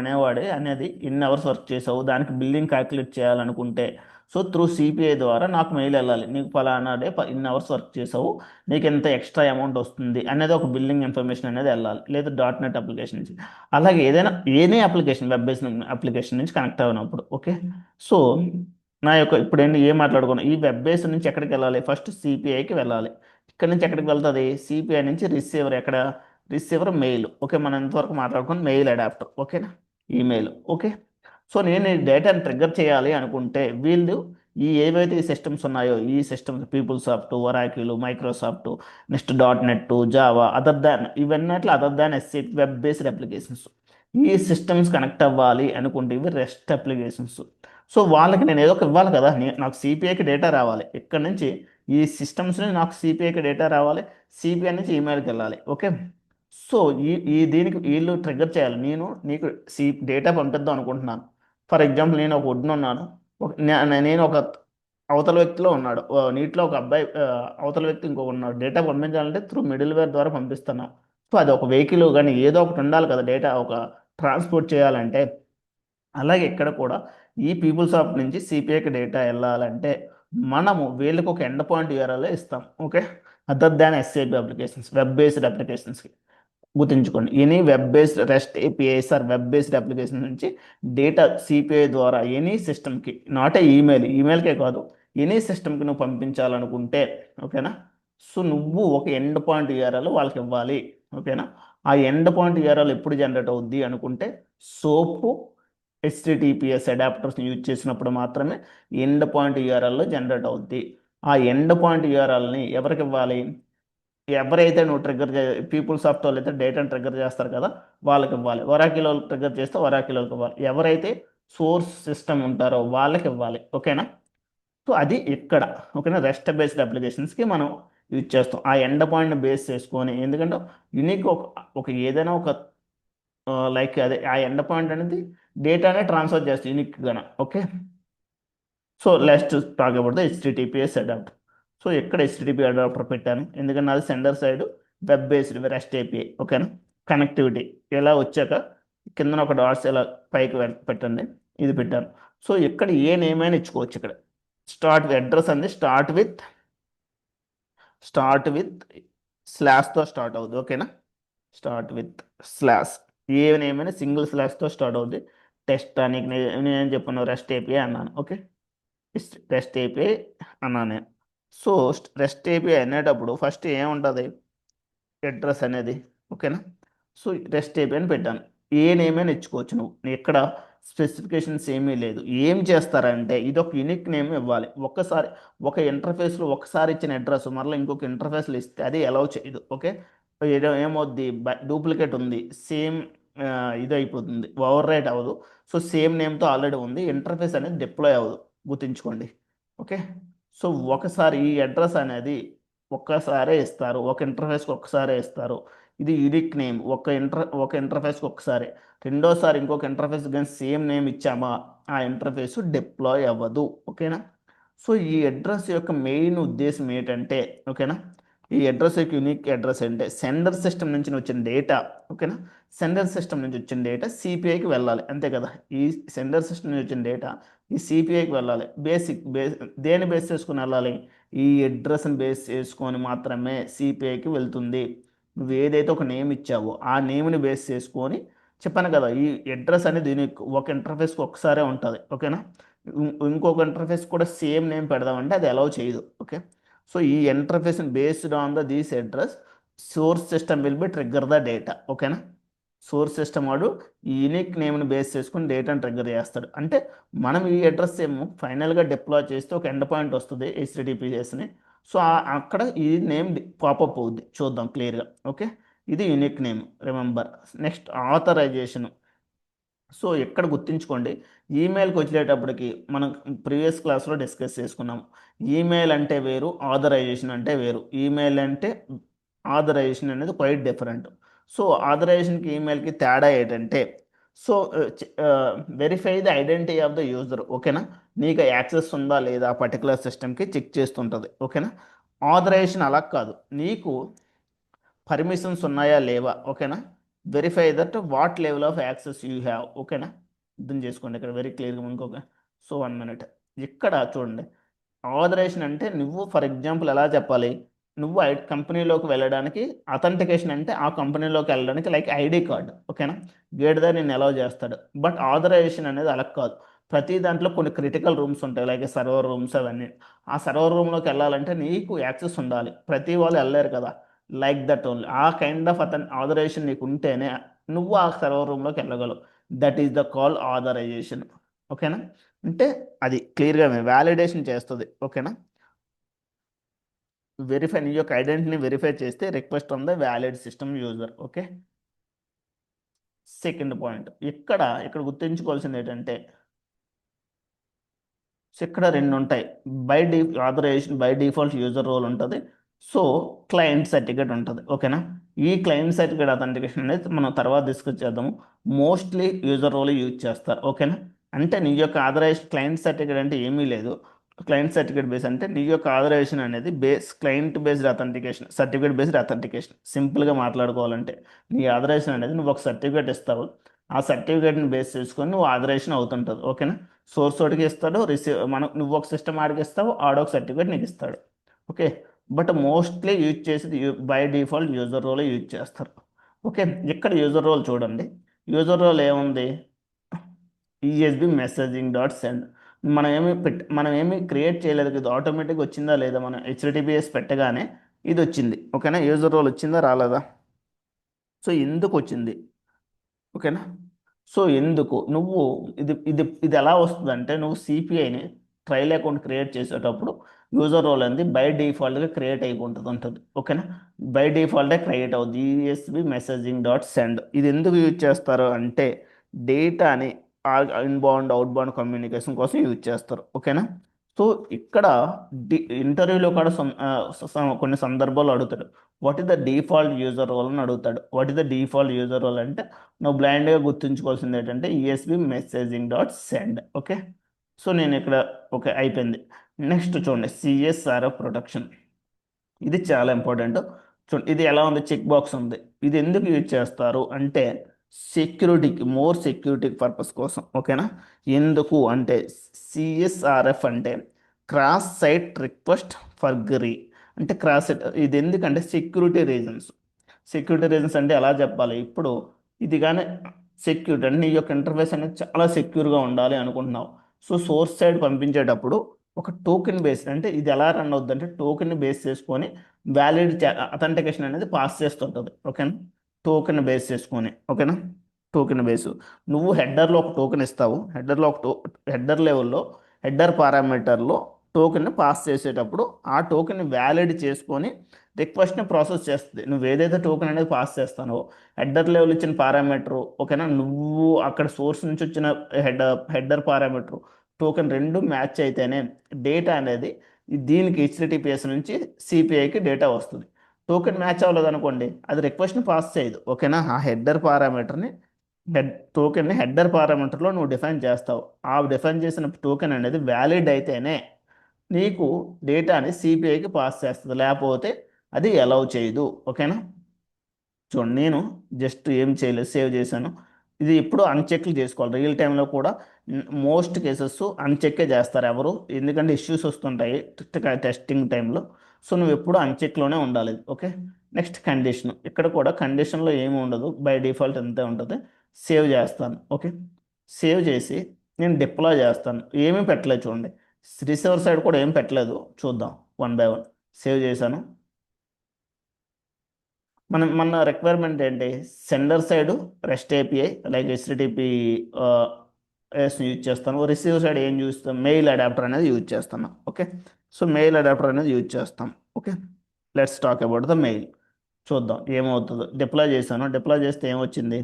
అనేవాడే అనేది ఎన్ని అవర్స్ వర్క్ చేసావు దానికి బిల్లింగ్ క్యాలిక్యులేట్ చేయాలనుకుంటే, సో త్రూ సిపిఐ ద్వారా నాకు మెయిల్ వెళ్ళాలి, నీకు ఫలానా డే ఇన్ని అవర్స్ వర్క్ చేసావు, నీకు ఎంత ఎక్స్ట్రా అమౌంట్ వస్తుంది అనేది ఒక బిల్లింగ్ ఇన్ఫర్మేషన్ అనేది వెళ్ళాలి, లేదా డాట్ నెట్ అప్లికేషన్ నుంచి. అలాగే ఏదైనా any application web based application నుంచి కనెక్ట్ అయినప్పుడు, ఓకే. సో నా యొక్క ఇప్పుడు ఏంటి ఏం మాట్లాడుకున్నాం, ఈ వెబ్ బేస్ నుంచి ఎక్కడికి వెళ్ళాలి, ఫస్ట్ సిపిఐకి వెళ్ళాలి. ఇక్కడ నుంచి ఎక్కడికి వెళ్తుంది, సిపిఐ నుంచి రిసీవర్, ఎక్కడ రిసీవర్ మెయిల్, ఓకే. మనం ఇంతవరకు మాట్లాడుకుని మెయిల్ అడాప్టర్, ఓకేనా, ఈమెయిల్, ఓకే. సో నేను ఈ డేటాను ట్రిగ్గర్ చేయాలి అనుకుంటే వీళ్ళు ఏవైతే ఈ సిస్టమ్స్ ఉన్నాయో ఈ systems PeopleSoft, Oracle, Microsoft, next dot net, Java, other than ఇవన్నట్లు other than S C web based applications, ఈ సిస్టమ్స్ కనెక్ట్ అవ్వాలి అనుకుంటే ఇవి రెస్ట్ అప్లికేషన్స్. సో వాళ్ళకి నేను ఏదో ఒక ఇవ్వాలి కదా, నాకు సిపిఐకి డేటా రావాలి, ఇక్కడ నుంచి ఈ సిస్టమ్స్ నుంచి నాకు సిపిఐకి డేటా రావాలి, సిపిఐ నుంచి ఈమెయిల్కి వెళ్ళాలి, ఓకే. సో దీనికి వీళ్ళు ట్రిగ్గర్ చేయాలి, నేను నీకు డేటా పంపిద్దాం అనుకుంటున్నాను. ఫర్ ఎగ్జాంపుల్ నేను ఒక ఒడ్డున ఉన్నాను, నేను ఒక అవతల వ్యక్తిలో ఉన్నాడు, నీటిలో ఒక అబ్బాయి, అవతల వ్యక్తి ఇంకొక ఉన్నాడు, డేటా పంపించాలంటే త్రూ మిడిల్ వేర్ ద్వారా పంపిస్తున్నాం. సో అది ఒక వెహికల్ కానీ ఏదో ఒకటి ఉండాలి కదా డేటా ఒక ట్రాన్స్పోర్ట్ చేయాలంటే. అలాగే ఇక్కడ కూడా ఈ పీపుల్ సాఫ్ట్ నుంచి సిపిఐకి డేటా వెళ్ళాలంటే మనము వీళ్ళకి ఒక ఎండ్ పాయింట్ యూఆర్ఎల్ ఇస్తాం, okay. Other than SAP applications, web based అప్లికేషన్స్కి గుర్తుంచుకోండి, any web based REST APIs are web based application నుంచి డేటా సిపిఐ ద్వారా ఎనీ సిస్టమ్కి, నాట్ ఏ ఈమెయిల్కే కాదు, ఎనీ సిస్టమ్కి నువ్వు పంపించాలనుకుంటే, ఓకేనా. సో నువ్వు ఒక ఎండ్ పాయింట్ యూఆర్ఎల్ వాళ్ళకి ఇవ్వాలి, ఓకేనా. ఆ ఎండ్ పాయింట్ యూఆర్ఎల్ ఎప్పుడు జనరేట్ అవుద్ది అనుకుంటే సోపు హెచ్టిటిపిఎస్ అడాప్టర్స్ని యూజ్ చేసినప్పుడు మాత్రమే ఎండ్ పాయింట్ యూఆర్ఎల్లో జనరేట్ అవుద్ది. ఆ ఎండ్ పాయింట్ యూఆర్ఎల్ని ఎవరికి ఇవ్వాలి, ఎవరైతే నువ్వు ట్రిగ్గర్ పీపుల్ సాఫ్ట్ వాళ్ళు అయితే డేటాను ట్రిగ్గర్ చేస్తారు కదా వాళ్ళకి ఇవ్వాలి, ఒరాకిల్ వాళ్ళు ట్రిగ్గర్ చేస్తే ఒరాకిల్ వాళ్ళకి ఇవ్వాలి, ఎవరైతే సోర్స్ సిస్టమ్ ఉంటారో వాళ్ళకి ఇవ్వాలి, ఓకేనా. సో అది ఇక్కడ, ఓకేనా, రెస్ట్ బేస్డ్ అప్లికేషన్స్కి మనం యూజ్ చేస్తాం ఆ ఎండ్ పాయింట్ని బేస్ చేసుకొని. ఎందుకంటే యూనిక్ ఒక ఏదైనా ఒక లైక్ అదే ఆ ఎండ్ పాయింట్ అనేది డేటానే ట్రాన్స్ఫర్ చేస్తుంది యూనిక్గాన, ఓకే. సో లెస్ట్ talk about the HTTPS adapter. So ఎక్కడ హెచ్టిటిపి అడాప్టర్ పెట్టాను, ఎందుకంటే అది sender side web based REST API, ఓకేనా. కనెక్టివిటీ ఇలా వచ్చాక కింద ఒక డాట్స్ ఇలా పైకి పెట్టండి, ఇది పెట్టాను. సో ఇక్కడ ఏ నేమ్ అయినా ఇచ్చుకోవచ్చు. ఇక్కడ అడ్రస్ అంది స్టార్ట్ విత్ స్లాష్తో స్టార్ట్ అవుతుంది, ఓకేనా. Start with slash, A name అయినా సింగిల్ స్లాష్తో స్టార్ట్ అవుతుంది. టెస్ట్ అని నేను చెప్పాను రెస్ట్ ఏపీఐ అన్నాను, ఓకే. రెస్ట్ ఏపీఐ అన్నాను నేను. సో రెస్ట్ ఏపీఐ అనేటప్పుడు ఫస్ట్ ఏముంటుంది, అడ్రస్ అనేది, ఓకేనా. సో రెస్ట్ ఏపీఐ అని పెట్టాను, ఏ నేమ్ అయినా ఇచ్చుకోవచ్చు నువ్వు, ఎక్కడ స్పెసిఫికేషన్స్ ఏమీ లేదు. ఏం చేస్తారంటే ఇది ఒక యూనిక్ నేమ్ ఇవ్వాలి, ఒక్కసారి ఒక ఇంటర్ఫేస్లో ఒకసారి ఇచ్చిన అడ్రస్ మరలా ఇంకొక ఇంటర్ఫేస్లో ఇస్తే అది అలౌ చేయదు, ఓకే. ఏమవుద్ది, డూప్లికేట్ ఉంది, సేమ్ ఇది అయిపోతుంది, ఓవర్ రైట్ అవ్వదు. సో సేమ్ నేమ్తో ఆల్రెడీ ఉంది, ఇంటర్ఫేస్ అనేది డిప్లాయ్ అవ్వదు, గుర్తుంచుకోండి, ఓకే. సో ఒకసారి ఈ అడ్రస్ అనేది ఒక్కసారే ఇస్తారు, ఒక ఇంటర్ఫేస్కి ఒక్కసారే ఇస్తారు. ఇది యూనిక్ నేమ్, ఒక ఇంటర్ఫేస్కి ఒక్కసారి. రెండోసారి ఇంకొక ఇంటర్ఫేస్ కానీ సేమ్ నేమ్ ఇచ్చామా ఆ ఇంటర్ఫేస్ డిప్లాయ్ అవ్వదు, ఓకేనా. సో ఈ అడ్రస్ యొక్క మెయిన్ ఉద్దేశం ఏంటంటే, ఓకేనా, ఈ అడ్రస్ యొక్క యూనిక్ అడ్రస్ అంటే సెండర్ సిస్టమ్ నుంచి వచ్చిన డేటా, ఓకేనా, సెండర్ సిస్టమ్ నుంచి వచ్చిన డేటా సిపిఐకి వెళ్ళాలి, అంతే కదా. ఈ సెండర్ సిస్టమ్ నుంచి వచ్చిన డేటా ఈ సిపిఐకి వెళ్ళాలి. దేని బేస్ చేసుకుని వెళ్ళాలి, ఈ అడ్రస్ని బేస్ చేసుకొని మాత్రమే సిపిఐకి వెళ్తుంది. నువ్వు ఏదైతే ఒక నేమ్ ఇచ్చావో ఆ నేమ్ని బేస్ చేసుకొని, చెప్పాను కదా ఈ అడ్రస్ అనేది యూనిక్, ఒక ఇంటర్ఫేస్కి ఒకసారే ఉంటుంది, ఓకేనా. ఇంకొక ఇంటర్ఫేస్ కూడా సేమ్ నేమ్ పెడదామంటే అది అలౌ చేయదు, ఓకే. సో ఈ interface based on these address source system will be trigger the data, ఓకేనా. సోర్స్ సిస్టమ్ వాడు ఈ యూనిక్ నేమ్ని బేస్ చేసుకుని డేటాను ట్రిగ్గర్ చేస్తాడు. అంటే మనం ఈ అడ్రస్ ఏమో ఫైనల్గా డిప్లాయ్ చేస్తే ఒక ఎండ్ పాయింట్ వస్తుంది హెచ్టిటిపిఎస్ని. సో అక్కడ ఈ నేమ్ పాపప్ అవుద్ది, చూద్దాం క్లియర్గా, ఓకే. ఇది unique name, remember. Next authorization. So ఎక్కడ గుర్తుంచుకోండి, ఈమెయిల్కి వచ్చేటప్పటికి మనం ప్రీవియస్ క్లాస్లో డిస్కస్ చేసుకున్నాం, ఈమెయిల్ అంటే వేరు, ఆథరైజేషన్ అంటే వేరు. ఈమెయిల్ అంటే ఆథరైజేషన్ అనేది క్వైట్ డిఫరెంట్. సో ఆథరైజేషన్కి ఈమెయిల్కి తేడా ఏంటంటే, so verify the identity of the user, ఓకేనా. నీకు యాక్సెస్ ఉందా లేదా పర్టికులర్ సిస్టమ్కి చెక్ చేస్తుంటుంది, ఓకేనా. ఆథరైజేషన్ అలా కాదు, నీకు పర్మిషన్స్ ఉన్నాయా లేవా, ఓకేనా. Verify that what level of access you have, ఓకేనా. అర్థం చేసుకోండి ఇక్కడ వెరీ క్లియర్గా ఇంకొక. So 1 minute. ఇక్కడ చూడండి, ఆథరైజేషన్ అంటే నువ్వు ఫర్ ఎగ్జాంపుల్ ఎలా చెప్పాలి, నువ్వు కంపెనీలోకి వెళ్ళడానికి అథెంటికేషన్ అంటే ఆ కంపెనీలోకి వెళ్ళడానికి లైక్ ఐడి కార్డు, ఓకేనా. గేట్ నేను అలౌ చేస్తాడు. బట్ ఆథరైజేషన్ అనేది అలా కాదు. ప్రతి దాంట్లో కొన్ని క్రిటికల్ రూమ్స్ ఉంటాయి, లైక్ సర్వర్ రూమ్స్ అవన్నీ. ఆ సర్వర్ రూమ్లోకి వెళ్ళాలంటే నీకు యాక్సెస్ ఉండాలి, ప్రతి వాళ్ళు వెళ్ళలేరు కదా. లైక్ దట్ ఓన్లీ ఆ కైండ్ ఆఫ్ ఆథరైజేషన్ నీకు ఉంటేనే నువ్వు ఆ సర్వర్ రూమ్లోకి వెళ్ళగలవు. That is the call authorization, ఓకేనా. అంటే అది క్లియర్గా వ్యాలిడేషన్ చేస్తుంది, ఓకేనా. వెరిఫై నీ యొక్క ఐడెంటిటీని వెరిఫై చేస్తే request on the valid system user, okay. Second point, ఇక్కడ గుర్తుంచుకోవాల్సింది ఏంటంటే, సో ఇక్కడ రెండు ఉంటాయి. Authorization by default user role ఉంటుంది. సో క్లయింట్ సర్టిఫికేట్ ఉంటుంది, ఓకేనా. ఈ క్లయింట్ సర్టిఫికేట్ అథెంటికేషన్ అనేది మనం తర్వాత డిస్కస్ చేద్దాము. మోస్ట్లీ యూజర్ రోల్ యూజ్ చేస్తారు, ఓకేనా. అంటే నీ యొక్క ఆథరైజేషన్ క్లయింట్ సర్టిఫికేట్ అంటే ఏమీ లేదు. క్లయింట్ సర్టిఫికేట్ బేస్ అంటే నీ యొక్క ఆథరైజేషన్ అనేది client based authentication, certificate based authentication. సింపుల్గా మాట్లాడుకోవాలంటే నీ ఆథరైజేషన్ అనేది నువ్వు ఒక సర్టిఫికేట్ ఇస్తావు, ఆ సర్టిఫికేట్ని బేస్ చేసుకొని నువ్వు ఆథరైజేషన్ అవుతుంటుంది, ఓకేనా. సోర్స్ ఒకటికి ఇస్తాడు, నువ్వు ఒక సిస్టమ్ ఆడికి ఇస్తావు, ఆడొక సర్టిఫికేట్ నీకు ఇస్తాడు, ఓకే. బట్ మోస్ట్లీ యూజ్ చేసేది by default user role use చేస్తారు, ఓకే. ఇక్కడ యూజర్ రోల్ చూడండి, యూజర్ రోల్ ఏముంది, ఈఎస్బి మెసేజింగ్ డాట్ సెండ్. మనం ఏమి క్రియేట్ చేయలేదు, ఇది ఆటోమేటిక్ వచ్చిందా లేదా, మనం హెచ్టిటిపిఎస్ పెట్టగానే ఇది వచ్చింది, ఓకేనా. యూజర్ రోల్ వచ్చిందా రాలేదా. సో ఎందుకు వచ్చింది, ఓకేనా. సో ఎందుకు నువ్వు ఇది ఇది ఇది ఎలా వస్తుందంటే, నువ్వు సిపిఐని ట్రయల్ అకౌంట్ క్రియేట్ చేసేటప్పుడు యూజర్ రోల్ అనేది బై డిఫాల్ట్గా క్రియేట్ అయిపోతుంది ఉంటుంది, ఓకేనా. బై డిఫాల్టే క్రియేట్ అవుతుంది ఈఎస్బి మెసేజింగ్ డాట్ సెండ్. ఇది ఎందుకు యూజ్ చేస్తారు అంటే డేటాని ఇన్బౌండ్ అవుట్బౌండ్ కమ్యూనికేషన్ కోసం యూజ్ చేస్తారు, ఓకేనా. సో ఇక్కడ ఇంటర్వ్యూలో కూడా కొన్ని సందర్భాలు అడుగుతాడు, what is the default user role అని అడుగుతాడు. What is the default user role అంటే నువ్వు బ్లైండ్గా గుర్తుంచుకోవాల్సింది ఏంటంటే ESB messaging dot send, okay. So నేను ఇక్కడ ఓకే అయిపోయింది. నెక్స్ట్ చూడండి, సిఎస్ఆర్ఎఫ్ ప్రొటెక్షన్. ఇది చాలా ఇంపార్టెంట్. చూడండి ఇది ఎలా ఉంది, చెక్ బాక్స్ ఉంది. ఇది ఎందుకు యూజ్ చేస్తారు అంటే సెక్యూరిటీకి, మోర్ సెక్యూరిటీ పర్పస్ కోసం, ఓకేనా. ఎందుకు అంటే సిఎస్ఆర్ఎఫ్ అంటే క్రాస్ సైట్ రిక్వెస్ట్ ఫర్ గరీ, అంటే క్రాస్ సైట్. ఇది ఎందుకంటే సెక్యూరిటీ రీజన్స్ అంటే ఎలా చెప్పాలి, ఇప్పుడు ఇది కానీ సెక్యూరిటీ అంటే నీ యొక్క ఇంటర్ఫేస్ అనేది చాలా సెక్యూర్గా ఉండాలి అనుకుంటున్నావు. సో సోర్స్ సైడ్ పంపించేటప్పుడు ఒక టోకెన్ బేస్డ్, అంటే ఇది ఎలా రన్ అవుద్ది అంటే టోకెన్ బేస్ చేసుకొని వ్యాలిడ్ అథెంటికేషన్ అనేది పాస్ చేస్తుంటుంది, ఓకేనా. టోకెన్ బేస్ చేసుకొని, ఓకేనా. టోకెన్ బేస్, నువ్వు హెడర్లో ఒక టోకెన్ ఇస్తావు, హెడర్ లెవెల్లో హెడర్ పారామీటర్లో టోకెన్ని పాస్ చేసేటప్పుడు ఆ టోకెన్ని వ్యాలిడ్ చేసుకొని రిక్వెస్ట్ని ప్రాసెస్ చేస్తుంది. నువ్వు ఏదైతే టోకెన్ అనేది పాస్ చేస్తానో హెడర్ లెవెల్ ఇచ్చిన పారామీటర్, ఓకేనా. నువ్వు అక్కడ సోర్స్ నుంచి వచ్చిన హెడర్ పారామీటర్ టోకెన్ రెండు మ్యాచ్ అయితేనే డేటా అనేది దీనికి హెచ్టిటిపిఎస్ నుంచి సిపిఐకి డేటా వస్తుంది. టోకెన్ మ్యాచ్ అవ్వలేదు అనుకోండి, అది రిక్వెస్ట్ని పాస్ చేయదు, ఓకేనా. ఆ హెడర్ పారామీటర్ని టోకెన్ని హెడర్ పారామీటర్లో నువ్వు డిఫైన్ చేస్తావు. ఆ డిఫైన్ చేసిన టోకెన్ అనేది వ్యాలిడ్ అయితేనే నీకు డేటాని సిపిఐకి పాస్ చేస్తుంది, లేకపోతే అది అలౌ చేయదు, ఓకేనా. చూడండి నేను జస్ట్ ఏం చేయలేదు, సేవ్ చేశాను. ఇది ఎప్పుడు అన్చెక్లు చేసుకోవాలి, రియల్ టైంలో కూడా. మోస్ట్ కేసెస్ అన్చెక్కే చేస్తారు ఎవరు, ఎందుకంటే ఇష్యూస్ వస్తుంటాయి టెస్టింగ్ టైంలో. సో నువ్వు ఎప్పుడు అన్చెక్లోనే ఉండాలి, ఓకే. నెక్స్ట్ కండిషన్, ఇక్కడ కూడా కండిషన్లో ఏమి ఉండదు, బై డిఫాల్ట్ అంతే ఉంటుంది. సేవ్ చేస్తాను, ఓకే. సేవ్ చేసి నేను డిప్లాయ్ చేస్తాను, ఏమీ పెట్టలేదు చూడండి. రిసీవర్ సైడ్ కూడా ఏం పెట్టలేదు, చూద్దాం వన్ బై వన్. సేవ్ చేశాను. మన రిక్వైర్మెంట్ ఏంటి, sender side rest API like HTTP use చేస్తాను. రిసీవ్ సైడ్ ఏం చూస్తాం, మెయిల్ అడాప్టర్ అనేది యూజ్ చేస్తాను, ఓకే. సో మెయిల్ అడాప్టర్ అనేది యూజ్ చేస్తాం, okay. Let's talk about the mail. చూద్దాం ఏమవుతుందో. డిప్లాయ్ చేశాను, డిప్లాయ్ చేస్తే ఏమొచ్చింది,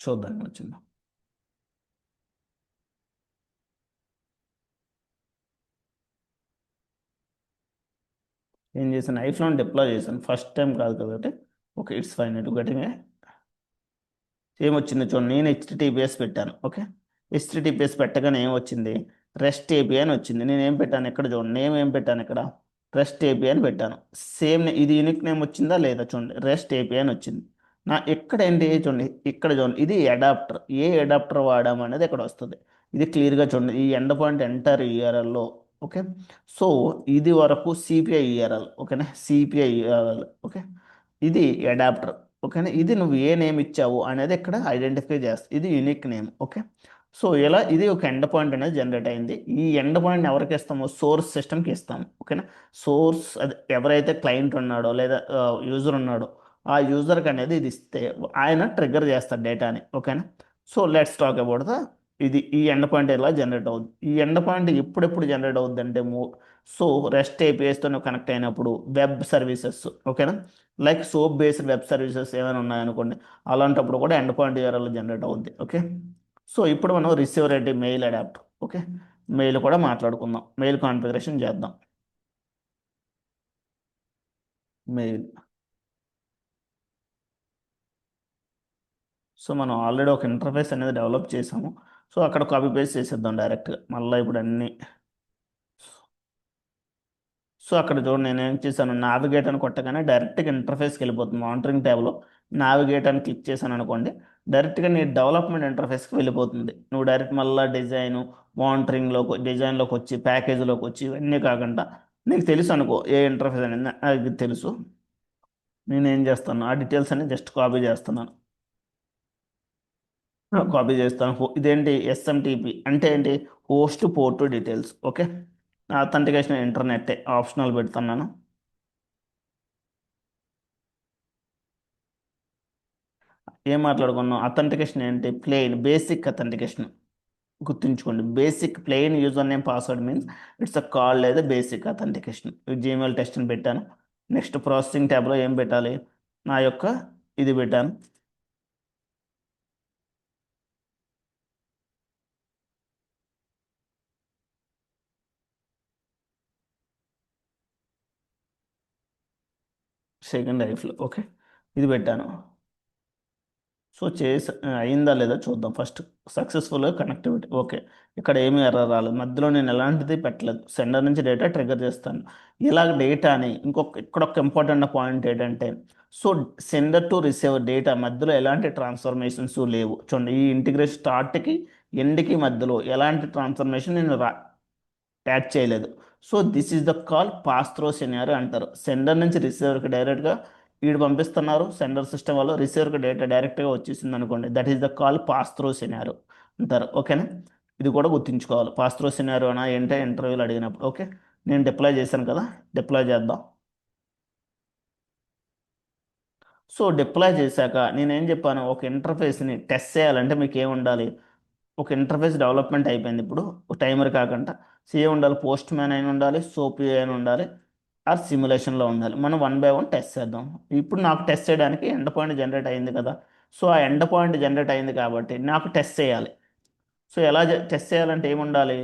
చూద్దాం ఏమొచ్చిందో. ఏం చేశాను, ఐఫ్లోన్ డిప్లాయ్ చేశాను, ఫస్ట్ టైం కాదు కాబట్టి ఓకే, ఇట్స్ ఫైన్ ఇటు గట్టిగా ఏమొచ్చింది చూడండి, నేను హెచ్టిటిపిఎస్ పెట్టాను. ఓకే, హెచ్టిటిపిఎస్ పెట్టగానే ఏమొచ్చింది, రెస్ట్ ఏపీఐ అని వచ్చింది. నేను ఏం పెట్టాను ఇక్కడ చూడండి, నేమ్ ఏం పెట్టాను ఇక్కడ, రెస్ట్ ఏపీఐ అని పెట్టాను. సేమ్ ఇది యూనిక్ నేమ్ వచ్చిందా లేదా చూడండి, రెస్ట్ ఏపీఐ అని వచ్చింది. నా ఇక్కడ ఏంటి చూడండి, ఇక్కడ చూడండి, ఇది అడాప్టర్, ఏ అడాప్టర్ వాడాము అనేది ఇక్కడ వస్తుంది. ఇది క్లియర్గా చూడండి, ఈ ఎండ్ పాయింట్ ఎంటర్ యూఆర్ఎల్లో. ఓకే, సో ఇది వరకు సిపిఐ యూఆర్ఎల్. ఓకేనా, సిపిఐ యూఆర్ఎల్. ఓకే, ఇది అడాప్టర్. ఓకేనా, ఇది నువ్వు ఏ నేమ్ ఇచ్చావు అనేది ఇక్కడ ఐడెంటిఫై చేస్తుంది, ఇది యూనిక్ నేమ్. ఓకే, సో ఇలా ఇది ఒక ఎండ్ పాయింట్ అనేది జనరేట్ అయింది. ఈ ఎండ్ పాయింట్ ఎవరికి ఇస్తామో, సోర్స్ సిస్టమ్కి ఇస్తాము. ఓకేనా, సోర్స్ అది ఎవరైతే క్లయింట్ ఉన్నాడో లేదా యూజర్ ఉన్నాడో ఆ యూజర్కి అనేది ఇది ఇస్తే ఆయన ట్రిగ్గర్ చేస్తాడు డేటాని. ఓకేనా, so let's talk about the ఇది ఈ ఎండ్ పాయింట్ ఎలా జనరేట్ అవుతుంది. ఈ ఎండ్ పాయింట్ ఎప్పుడెప్పుడు జనరేట్ అవుతుంది అంటే సో రెస్ట్ ఏపీఎస్తో కనెక్ట్ అయినప్పుడు వెబ్ సర్వీసెస్. ఓకేనా, like soap based web services ఏమైనా ఉన్నాయనుకోండి, అలాంటప్పుడు కూడా ఎండ్ పాయింట్ యూఆర్ఎల్ జనరేట్ అవుద్ది. ఓకే, సో ఇప్పుడు మనం రిసీవర్ అయితే మెయిల్ అడాప్టర్. ఓకే, మెయిల్ కూడా మాట్లాడుకుందాం, మెయిల్ కాన్ఫిగరేషన్ చేద్దాం. మెయిల్, సో మనం ఆల్రెడీ ఒక ఇంటర్ఫేస్ అనేది డెవలప్ చేసాము. సో అక్కడ కాపీ పేస్ట్ చేసేద్దాం డైరెక్ట్గా, మళ్ళీ ఇప్పుడు అన్ని. సో అక్కడ చూడండి, నేను ఏం చేశాను, నావిగేట్ అని కొట్టగానే డైరెక్ట్గా ఇంటర్ఫేస్కి వెళ్ళిపోతుంది. మానిటరింగ్ ట్యాబ్లో నావిగేట్ అని క్లిక్ చేశాను అనుకోండి, డైరెక్ట్గా నీ డెవలప్మెంట్ ఇంటర్ఫేస్కి వెళ్ళిపోతుంది. నువ్వు డైరెక్ట్ మళ్ళీ డిజైన్ మానిటరింగ్లోకి, డిజైన్లోకి వచ్చి ప్యాకేజీలోకి వచ్చి ఇవన్నీ కాకుండా నీకు తెలుసు అనుకో ఏ ఇంటర్ఫేస్ అనేది నాకు తెలుసు. నేను ఏం చేస్తాను, ఆ డీటెయిల్స్ అన్ని జస్ట్ కాపీ చేస్తున్నాను. కాపీ చేస్తాను. ఇదేంటి, ఎస్ఎంటిపి అంటే ఏంటి, host port details. Okay, authentication internet optional పెడుతున్నాను. ఏం మాట్లాడుకున్నాం, అథెంటికేషన్ ఏంటి, ప్లెయిన్ బేసిక్ అథెంటికేషన్. గుర్తుంచుకోండి, basic plain user name password means it's a call లేదా బేసిక్ అథెంటికేషన్. జీమెయిల్ టెస్ట్ అని పెట్టాను. నెక్స్ట్ ప్రాసెసింగ్ ట్యాబ్లో ఏం పెట్టాలి, నా యొక్క ఇది పెట్టాను. సెకండ్ లైఫ్లో. ఓకే, ఇది పెట్టాను. సో అయిందా లేదా చూద్దాం ఫస్ట్. సక్సెస్ఫుల్గా కనెక్టివిటీ. ఓకే, ఇక్కడ ఏమీ ఎర్రర్ రాలేదు, మధ్యలో నేను ఎలాంటిది పెట్టలేదు. సెండర్ నుంచి డేటా ట్రిగర్ చేస్తాను. ఇలాగ డేటాని ఇక్కడ ఒక ఇంపార్టెంట్ పాయింట్ ఏంటంటే, so sender to receiver data మధ్యలో ఎలాంటి ట్రాన్స్ఫర్మేషన్స్ లేవు. చూడండి, ఈ ఇంటిగ్రేషన్ స్టార్ట్కి ఎండ్కి మధ్యలో ఎలాంటి ట్రాన్స్ఫర్మేషన్ నేను యాడ్ చేయలేదు. So this is the call pass throw scenario అంటారు. సెండర్ నుంచి రిసీవర్కి డైరెక్ట్గా వీడు పంపిస్తున్నారు, సెండర్ సిస్టమ్ వాళ్ళు రిసీవర్కి డేటా డైరెక్ట్గా వచ్చేసింది అనుకోండి, that is the call pass throw scenario అంటారు. ఓకేనా, ఇది కూడా గుర్తుంచుకోవాలి. పాస్ త్రో సినారియో అనా ఏంటంటే ఇంటర్వ్యూలు అడిగినప్పుడు. ఓకే, నేను డిప్లాయ్ చేశాను కదా, డిప్లాయ్ చేద్దాం. సో డిప్లాయ్ చేశాక నేనేం చెప్పాను, ఒక ఇంటర్ఫేస్ని టెస్ట్ చేయాలంటే మీకు ఏమి ఉండాలి, ఒక ఇంటర్ఫేస్ డెవలప్మెంట్ అయిపోయింది. ఇప్పుడు ఒక టైమర్ కాకుండా సిఏ ఉండాలి, పోస్ట్ మ్యాన్ అయిన ఉండాలి, సోపీ అయిన ఉండాలి, ఆర్ సిమ్యులేషన్లో ఉండాలి. మనం వన్ బై వన్ టెస్ట్ చేద్దాం. ఇప్పుడు నాకు టెస్ట్ చేయడానికి ఎండ్ పాయింట్ జనరేట్ అయింది కదా, సో ఆ ఎండ్ పాయింట్ జనరేట్ అయింది కాబట్టి నాకు టెస్ట్ చేయాలి. సో ఎలా టెస్ట్ చేయాలంటే ఏముండాలి,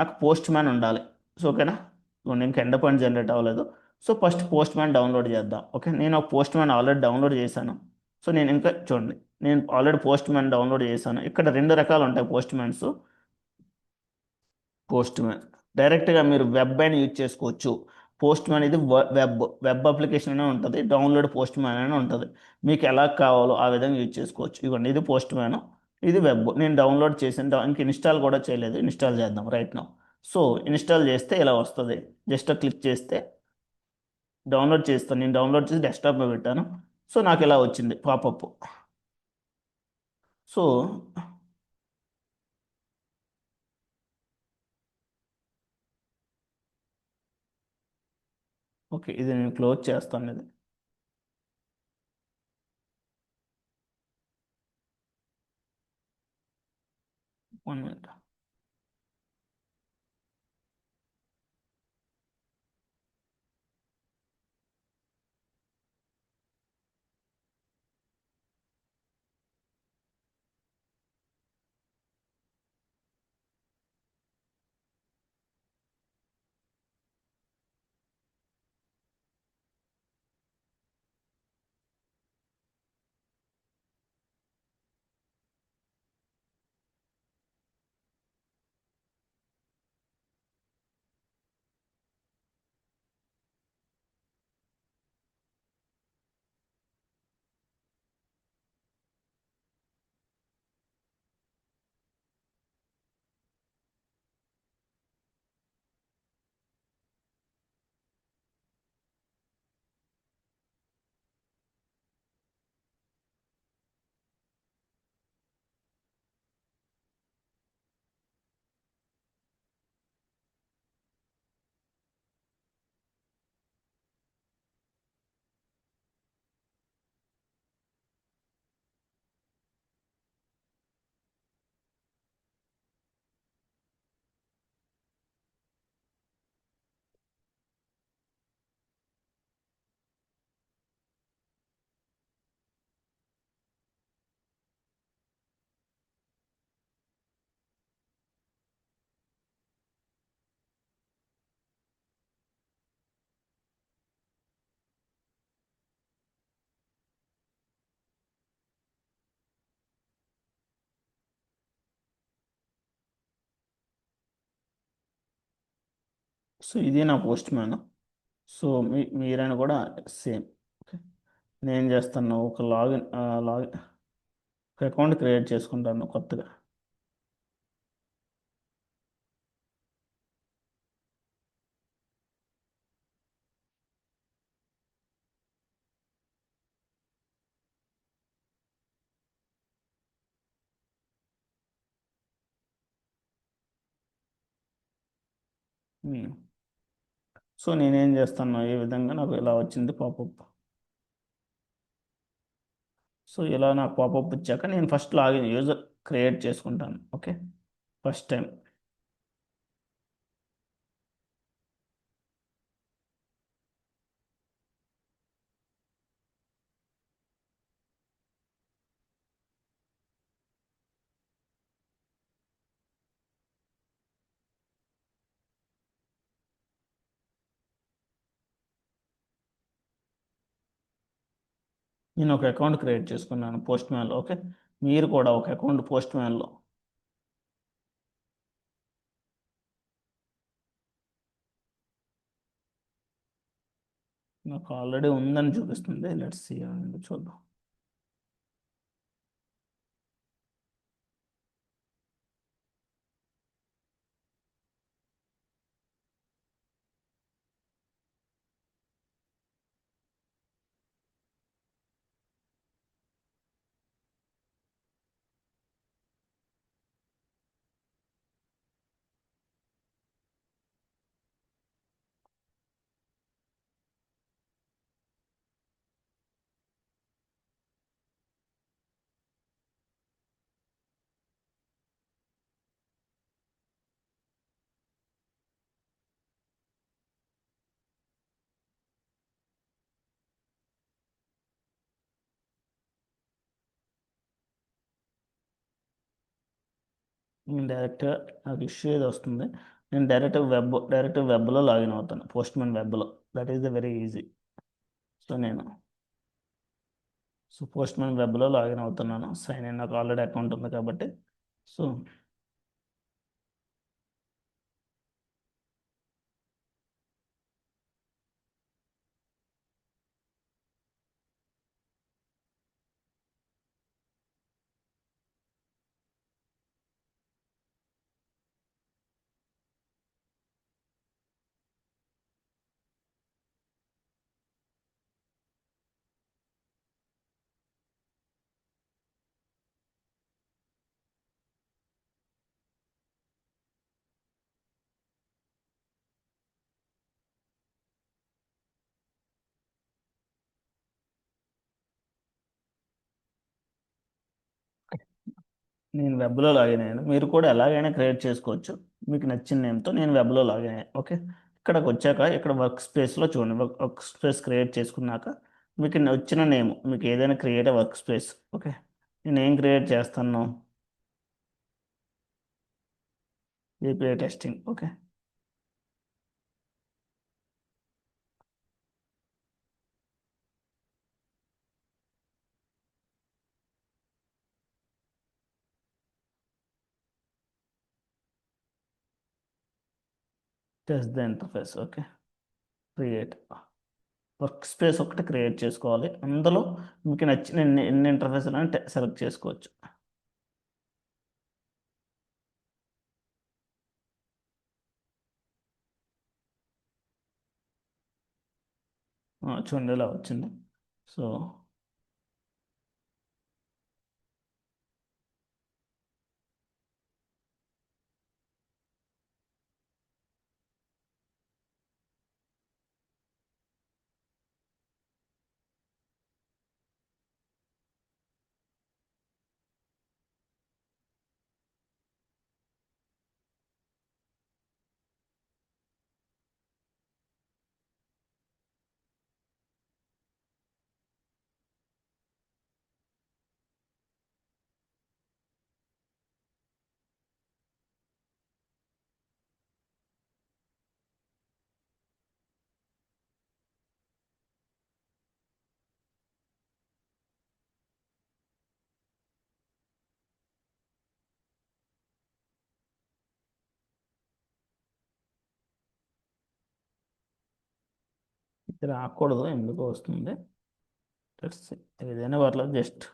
నాకు పోస్ట్ మ్యాన్ ఉండాలి. సో ఓకేనా, ఇప్పుడు ఇంకా ఎండ్ పాయింట్ జనరేట్ అవ్వలేదు. So first post man download చేద్దాం. ఓకే, నేను ఒక పోస్ట్ మ్యాన్ ఆల్రెడీ డౌన్లోడ్ చేశాను. సో నేను ఇంకా చూడండి, నేను ఆల్రెడీ పోస్ట్ మ్యాన్ డౌన్లోడ్ చేశాను. ఇక్కడ రెండు రకాలు ఉంటాయి పోస్ట్ మ్యాన్స్. పోస్ట్ మ్యాన్ డైరెక్ట్గా మీరు వెబ్ అని యూజ్ చేసుకోవచ్చు. పోస్ట్ మ్యాన్ ఇది వెబ్ అప్లికేషన్ అనే ఉంటుంది, డౌన్లోడ్ పోస్ట్ మ్యాన్ అని ఉంటుంది. మీకు ఎలా కావాలో ఆ విధంగా యూజ్ చేసుకోవచ్చు. ఇవ్వండి, ఇది పోస్ట్ మ్యాన్, ఇది వెబ్. నేను డౌన్లోడ్ చేసాను, ఇంక ఇన్స్టాల్ కూడా చేయలేదు. ఇన్స్టాల్ చేద్దాం రైట్ నౌ. సో ఇన్స్టాల్ చేస్తే ఇలా వస్తుంది. జస్ట్ క్లిక్ చేస్తే డౌన్లోడ్ చేస్తాను. నేను డౌన్లోడ్ చేసి డెస్క్టాప్లో పెట్టాను. సో నాకు ఇలా వచ్చింది పాపప్. సో ఓకే, ఇది నేను క్లోజ్ చేస్తాను. ఇది 1 minute. సో ఇది నా పోస్ట్ మ్యాన్. సో మీరైనా కూడా సేమ్. ఓకే, నేను చేస్తాను ఒక లాగిన్ ఒక అకౌంట్ క్రియేట్ చేసుకుంటాను కొత్తగా. ఉమ్. సో నేనేం చేస్తాను, ఈ విధంగా నాకు ఇలా వచ్చింది పాపప్. సో ఇలా నాకు పాపప్ వచ్చాక నేను ఫస్ట్ లాగిన్ యూజర్ క్రియేట్ చేసుకుంటాను. Okay, first time. నేను ఒక అకౌంట్ క్రియేట్ చేసుకున్నాను పోస్ట్ మ్యాన్లో. ఓకే, మీరు కూడా ఒక అకౌంట్ పోస్ట్ మ్యాన్లో. నాకు ఆల్రెడీ ఉందని చూపిస్తుంది. లెట్స్ సీ, చూద్దాం. నేను డైరెక్ట్గా నాకు ఇష్యూ ఏది వస్తుంది, నేను డైరెక్ట్ వెబ్లో లాగిన్ అవుతాను, పోస్ట్ మ్యాన్ వెబ్లో. That is the very easy. So నేను పోస్ట్ మ్యాన్ వెబ్లో లాగిన్ అవుతున్నాను. సైన్ ఇన్, నాకు ఆల్రెడీ అకౌంట్ ఉంది కాబట్టి. సో నేను వెబ్లో లాగిన్ అయ్యాను. మీరు కూడా ఎలాగైనా క్రియేట్ చేసుకోవచ్చు మీకు నచ్చిన నేమ్తో. నేను వెబ్లో లాగిన్ అయ్యాను. ఓకే, ఇక్కడికి వచ్చాక ఇక్కడ వర్క్ స్పేస్లో చూడండి. వర్క్ స్పేస్ క్రియేట్ చేసుకున్నాక మీకు వచ్చిన నేమ్, మీకు ఏదైనా క్రియేట్ వర్క్ స్పేస్. ఓకే, నేను ఏం క్రియేట్ చేస్తాను, API testing. Okay, test the interface. Okay, create work space ఒకటి క్రియేట్ చేసుకోవాలి. అందులో మీకు నచ్చిన ఎన్ని ఇంటర్ఫేస్ అని సెలెక్ట్ చేసుకోవచ్చు. చూడండి ఇలా వచ్చింది. సో ఇది రాకూడదు, ఎందుకు వస్తుంది? Let's see. ఏదైనా పర్లేదు, జస్ట్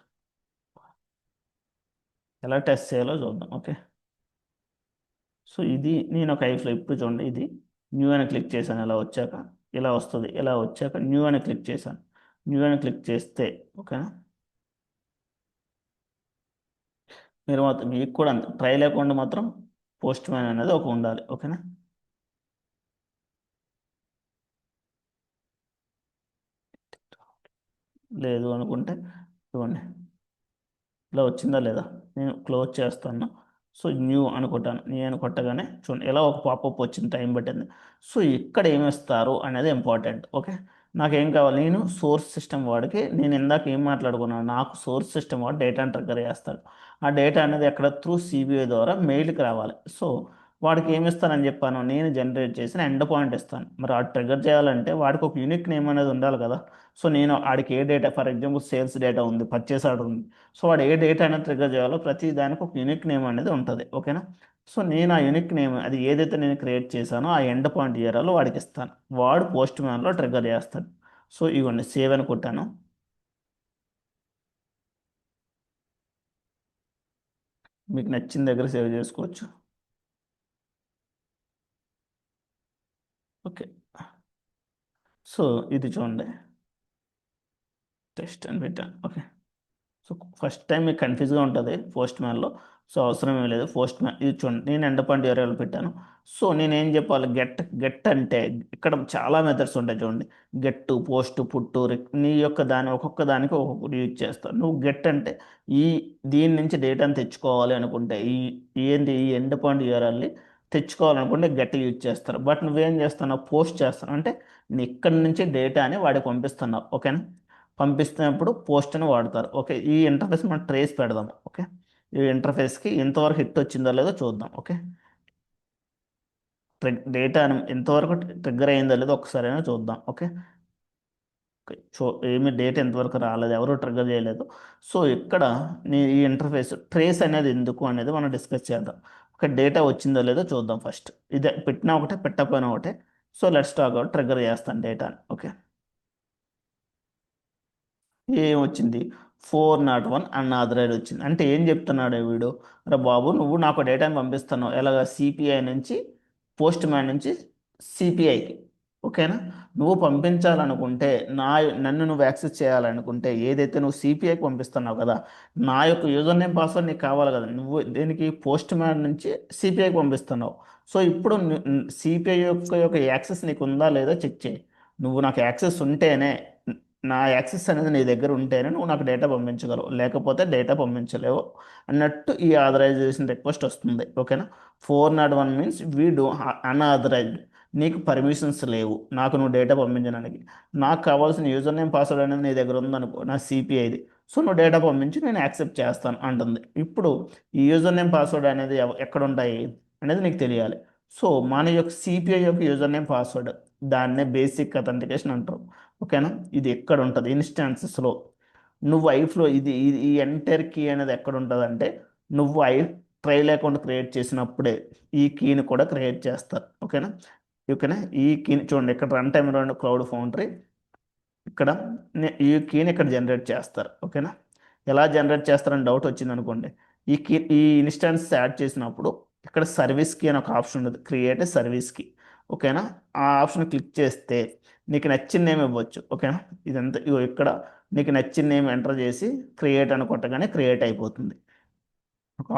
ఎలా టెస్ట్ చేయాలో చూద్దాం. ఓకే, సో ఇది నేను ఒక ఐఫ్లో ఇప్పుడు చూడండి, ఇది న్యూ అని క్లిక్ చేశాను. ఇలా వచ్చాక ఇలా వస్తుంది, ఇలా వచ్చాక న్యూ అని క్లిక్ చేశాను. న్యూ అని క్లిక్ చేస్తే ఓకేనా, మీరు మాత్రం మీకు కూడా అంతే, ట్రై లేకుండా మాత్రం పోస్ట్ మ్యాన్ అనేది ఒక ఉండాలి. ఓకేనా, లేదు అనుకుంటే చూడండి ఇలా వచ్చిందా లేదా, నేను క్లోజ్ చేస్తాను. సో న్యూ అనుకుంటాను, నేను కొట్టగానే చూడండి ఎలా ఒక పాపప్ వచ్చింది, టైం పట్టింది. సో ఇక్కడ ఏమి ఇస్తారు అనేది ఇంపార్టెంట్. ఓకే, నాకేం కావాలి, నేను సోర్స్ సిస్టమ్ వాడికి, నేను ఇందాక ఏం మాట్లాడుకున్నాను, నాకు సోర్స్ సిస్టమ్ వాడు డేటాను ట్రిగ్గర్ చేస్తాడు. ఆ డేటా అనేది ఎక్కడ త్రూ సిబిఐ ద్వారా మెయిల్కి రావాలి. సో వాడికి ఏమి ఇస్తానని చెప్పాను, నేను జనరేట్ చేసిన ఎండ్ పాయింట్ ఇస్తాను. మరి ఆ ట్రిగ్గర్ చేయాలంటే వాడికి ఒక యూనిక్ నేమ్ అనేది ఉండాలి కదా. సో నేను ఆడికి ఏ data, for example sales data ఉంది, పర్చేస్ ఆర్డర్ ఉంది. సో వాడు ఏ డేటా అనేది ట్రిగ్గర్ చేయాలో ప్రతి దానికి ఒక యూనిక్ నేమ్ అనేది ఉంటుంది. ఓకేనా, సో నేను ఆ యూనిక్ నేమ్ అది ఏదైతే నేను క్రియేట్ చేశానో ఆ ఎండ్ పాయింట్ ఇయర్లో వాడికి ఇస్తాను. వాడు పోస్ట్ మ్యాన్లో ట్రిగ్గర్ చేస్తాడు. సో ఇవ్వండి సేవ్ అని కొట్టాను. మీకు నచ్చిన దగ్గర సేవ్ చేసుకోవచ్చు. ఓకే, సో ఇది చూడండి, టెస్ట్ అని పెట్టాను. ఓకే, సో ఫస్ట్ టైం మీకు కన్ఫ్యూజ్గా ఉంటుంది పోస్ట్ మ్యాన్లో. సో అవసరం ఏం లేదు, పోస్ట్ మ్యాన్ ఇది చూడండి, నేను ఎండ్ పాయింట్ ఏరియాలో పెట్టాను. సో నేను ఏం చెప్పాలి, గెట్ గెట్ అంటే ఇక్కడ చాలా మెథడ్స్ ఉంటాయి చూడండి, గెట్, పోస్ట్, పుట్టు, నీ యొక్క దాని ఒక్కొక్క దానికి ఒక్కొక్కటి యూజ్ చేస్తాను. నువ్వు గెట్ అంటే ఈ దీని నుంచి డేటాను తెచ్చుకోవాలి అనుకుంటే, ఈ ఎండ్ పాయింట్ యూఆర్ఎల్ని తెచ్చుకోవాలనుకుంటే గెట్ యూజ్ చేస్తారు. బట్ నువ్వేం చేస్తున్నావు, పోస్ట్ చేస్తాను అంటే నేను ఇక్కడి నుంచి డేటాని వాడికి పంపిస్తున్నావు. ఓకేనా, పంపిస్తున్నప్పుడు పోస్ట్ అని వాడతారు. ఓకే, ఈ ఇంటర్ఫేస్ మనం ట్రేస్ పెడదాం. ఓకే, ఈ ఇంటర్ఫేస్కి ఇంతవరకు హిట్ వచ్చిందో లేదో చూద్దాం. ఓకే, డేటా ఎంతవరకు ట్రిగ్గర్ అయిందో లేదో ఒకసారి అయినా చూద్దాం. ఓకే, ఓకే, ఏమి డేటా ఎంతవరకు రాలేదు, ఎవరు ట్రిగ్గర్ చేయలేదు. సో ఇక్కడ ఈ ఇంటర్ఫేస్ ట్రేస్ అనేది ఎందుకు అనేది మనం డిస్కస్ చేద్దాం. ఓకే, డేటా వచ్చిందో లేదో చూద్దాం ఫస్ట్. ఇదే పెట్టినా ఒకటే, పెట్టకపోయినా ఒకటే. So let's talk out, trigger చేస్తాను డేటాని. ఓకే, ఏం వచ్చింది, 401 అన్ఆథరైజ్డ్ వచ్చింది. అంటే ఏం చెప్తున్నాడు వీడు, అరే బాబు నువ్వు నాకు డేటాని పంపిస్తున్నావు ఎలాగ, సిపిఐ నుంచి, పోస్ట్ మ్యాన్ నుంచి సిపిఐకి. ఓకేనా, నువ్వు పంపించాలనుకుంటే నన్ను నువ్వు యాక్సెస్ చేయాలనుకుంటే ఏదైతే నువ్వు సిపిఐకి పంపిస్తున్నావు కదా, నా యొక్క యూజర్ నేమ్ పాస్వర్డ్ నీకు కావాలి కదా. నువ్వు దేనికి, పోస్ట్ మ్యాన్ నుంచి సిపిఐకి పంపిస్తున్నావు. సో ఇప్పుడు సిపిఐ యొక్క యాక్సెస్ నీకు ఉందా లేదా చెక్ చేయి. నువ్వు నాకు యాక్సెస్ ఉంటేనే, నా యాక్సెస్ అనేది నీ దగ్గర ఉంటేనే నువ్వు నాకు డేటా పంపించగలవు, లేకపోతే డేటా పంపించలేవు అన్నట్టు ఈ ఆథరైజేషన్ రిక్వెస్ట్ వస్తుంది. ఓకేనా, 401 మీన్స్ వీడు అన్ఆథరైజ్డ్, నీకు పర్మిషన్స్ లేవు నాకు నువ్వు డేటా పంపించడానికి. నాకు కావాల్సిన యూజర్ నేమ్ పాస్వర్డ్ అనేది నీ దగ్గర ఉందనుకో, నా సిపిఐది. సో నువ్వు డేటా పంపించి నేను యాక్సెప్ట్ చేస్తాను అంటుంది. ఇప్పుడు ఈ యూజర్ నేమ్ పాస్వర్డ్ అనేది ఎక్కడ ఉంటాయి అనేది నీకు తెలియాలి. సో మన యొక్క సిపిఐ యొక్క యూజర్ నేమ్ పాస్వర్డ్, దాన్నే బేసిక్ అథెంటికేషన్ అంటారు. ఓకేనా, ఇది ఎక్కడ ఉంటుంది, ఇన్స్టాన్సెస్లో. నువ్వు ఐఫ్లో ఈ ఎంటర్ కీ అనేది ఎక్కడ ఉంటుంది అంటే, నువ్వు ట్రైల్ అకౌంట్ క్రియేట్ చేసినప్పుడే ఈ కీని కూడా క్రియేట్ చేస్తారు. ఓకేనా, ఓకేనా, ఈ కీని చూడండి ఇక్కడ రన్ టైమ్ క్లౌడ్ ఫౌండరీ, ఇక్కడ ఈ కీని ఇక్కడ జనరేట్ చేస్తారు. ఓకేనా, ఎలా జనరేట్ చేస్తారని డౌట్ వచ్చింది అనుకోండి, ఈ ఇన్స్టాన్స్ యాడ్ చేసినప్పుడు ఇక్కడ సర్వీస్ కీ అని ఒక ఆప్షన్ ఉంటుంది, క్రియేట్ సర్వీస్ కీ. ఓకేనా, ఆ ఆప్షన్ క్లిక్ చేస్తే నీకు నచ్చిన నేమ్ ఇవ్వచ్చు. ఓకేనా, ఇదంతా ఇగో ఇక్కడ నీకు నచ్చిన నేమ్ ఎంటర్ చేసి క్రియేట్ అని కొట్టగానే క్రియేట్ అయిపోతుంది.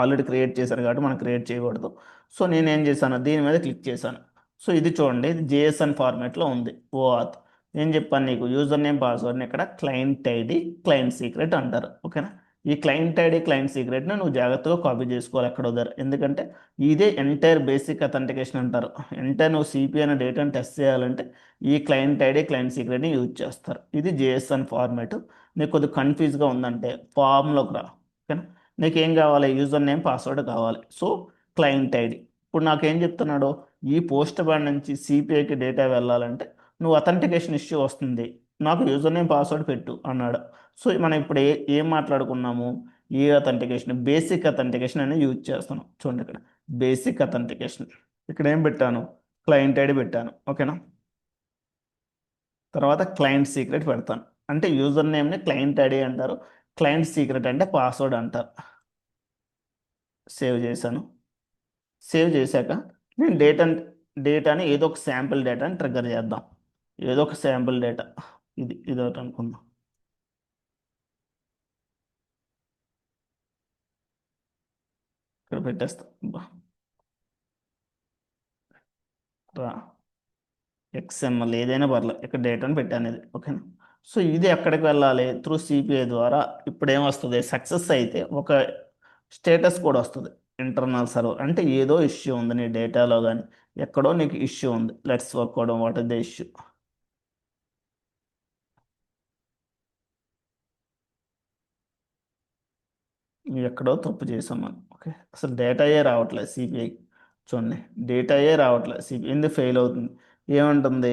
ఆల్రెడీ క్రియేట్ చేశారు కాబట్టి మనం క్రియేట్ చేయకూడదు. సో నేను ఏం చేశాను, దీని మీద క్లిక్ చేశాను. సో ఇది చూడండి, ఇది జేఎస్ఎన్ ఫార్మాట్లో ఉంది. ఓఆత్, ఏం చెప్పాను నీకు, యూజర్ నేమ్ పాస్వర్డ్ని ఇక్కడ క్లయింట్ ఐడి, క్లయింట్ సీక్రెట్ అంటారు. ఓకేనా, ఈ క్లయింట్ ఐడి, క్లయింట్ సీక్రెట్ని నువ్వు జాగ్రత్తగా కాపీ చేసుకోవాలి ఎక్కడ వదరు, ఎందుకంటే ఇదే ఎంటైర్ బేసిక్ అథెంటికేషన్ అంటారు. ఎంటైర్ నువ్వు సిపి అనే డేటాను టెస్ట్ చేయాలంటే ఈ క్లయింట్ ఐడి, క్లయింట్ సీక్రెట్ని యూజ్ చేస్తారు. ఇది జేఎస్ఎన్ ఫార్మాట్. నీకు కొద్దిగా కన్ఫ్యూజ్గా ఉందంటే ఫామ్లోకి రా. ఓకేనా, నీకేం కావాలి, యూజర్ నేమ్ పాస్వర్డ్ కావాలి. సో క్లయింట్ ఐడి, ఇప్పుడు నాకేం చెప్తున్నాడు, ఈ పోస్ట్ బార్ నుంచి సిపిఐకి డేటా వెళ్ళాలంటే నువ్వు అథెంటికేషన్ ఇష్యూ వస్తుంది, నాకు యూజర్ నేమ్ పాస్వర్డ్ పెట్టు అన్నాడు. సో మనం ఇప్పుడు ఏం మాట్లాడుకున్నాము, ఏ అథెంటికేషన్, బేసిక్ అథెంటికేషన్ అనేది యూజ్ చేస్తున్నాం. చూడండి ఇక్కడ బేసిక్ అథెంటికేషన్, ఇక్కడ ఏం పెట్టాను, క్లయింట్ ఐడి పెట్టాను. ఓకేనా, తర్వాత క్లయింట్ సీక్రెట్ పెడతాను. అంటే యూజర్ నేమ్ని క్లయింట్ ఐడి అంటారు, క్లయింట్ సీక్రెట్ అంటే పాస్వర్డ్ అంటారు. సేవ్ చేశాను. సేవ్ చేశాక నేను డేటాని ఏదో ఒక శాంపిల్ డేటాని ట్రిగ్గర్ చేద్దాం. ఏదో ఒక శాంపిల్ డేటా, ఇది ఒకటి అనుకుందాం. ఇక్కడ పెట్టేస్తాం. రా XML ఏదైనా పర్లేదు, ఇక్కడ డేటాను పెట్టాను ఇది, ఓకేనా. సో ఇది ఎక్కడికి వెళ్ళాలి, త్రూ సిపిఐ ద్వారా. ఇప్పుడు ఏమొస్తుంది, సక్సెస్ అయితే ఒక స్టేటస్ కూడా వస్తుంది. ఇంటర్నల్ సర్వర్ అంటే ఏదో ఇష్యూ ఉంది నీ డేటాలో, కానీ ఎక్కడో నీకు ఇష్యూ ఉంది. లెట్స్ వర్క్ అవడం వాట్ ఇస్ ద ఇష్యూ. ఎక్కడో తప్పు చేసాం మనం, ఓకే. అసలు డేటాయే రావట్లేదు సిపిఐ. చూడండి, డేటాయే రావట్లేదు సిపిఐ, ఎందుకు ఫెయిల్ అవుతుంది, ఏముంటుంది.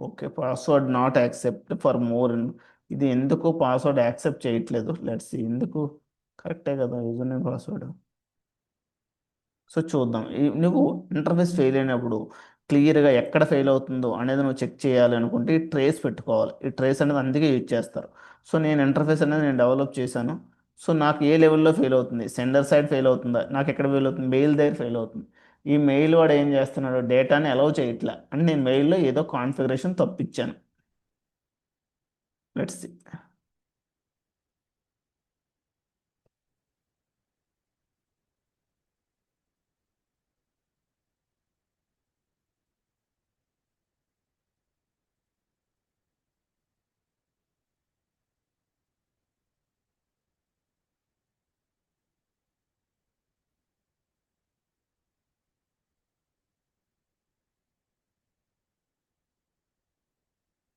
Okay, password not accept for more. ఇది ఎందుకు పాస్వర్డ్ యాక్సెప్ట్ చేయట్లేదు, లెట్స్ ఎందుకు. కరెక్టే కదా యూజర్ నేమ్ పాస్వర్డ్. సో చూద్దాం, నువ్వు ఇంటర్ఫేస్ ఫెయిల్ అయినప్పుడు క్లియర్గా ఎక్కడ ఫెయిల్ అవుతుందో అనేది నువ్వు చెక్ చేయాలి అనుకుంటే ఈ ట్రేస్ పెట్టుకోవాలి. ఈ ట్రేస్ అనేది అందుకే యూజ్ చేస్తారు. సో నేను ఇంటర్ఫేస్ అనేది నేను డెవలప్ చేశాను. సో నాకు ఏ లెవెల్లో ఫెయిల్ అవుతుంది, సెండర్ సైడ్ ఫెయిల్ అవుతుందా, నాకు ఎక్కడ ఫెయిల్ అవుతుంది, మెయిల్ దగ్గర ఫెయిల్ అవుతుంది. ఈ మెయిల్ వాడు ఏం చేస్తున్నాడు, డేటాని అలౌ చేయట్లే అంటే నేను మెయిల్లో ఏదో కాన్ఫిగరేషన్ తప్పిచ్చాను. లెట్స్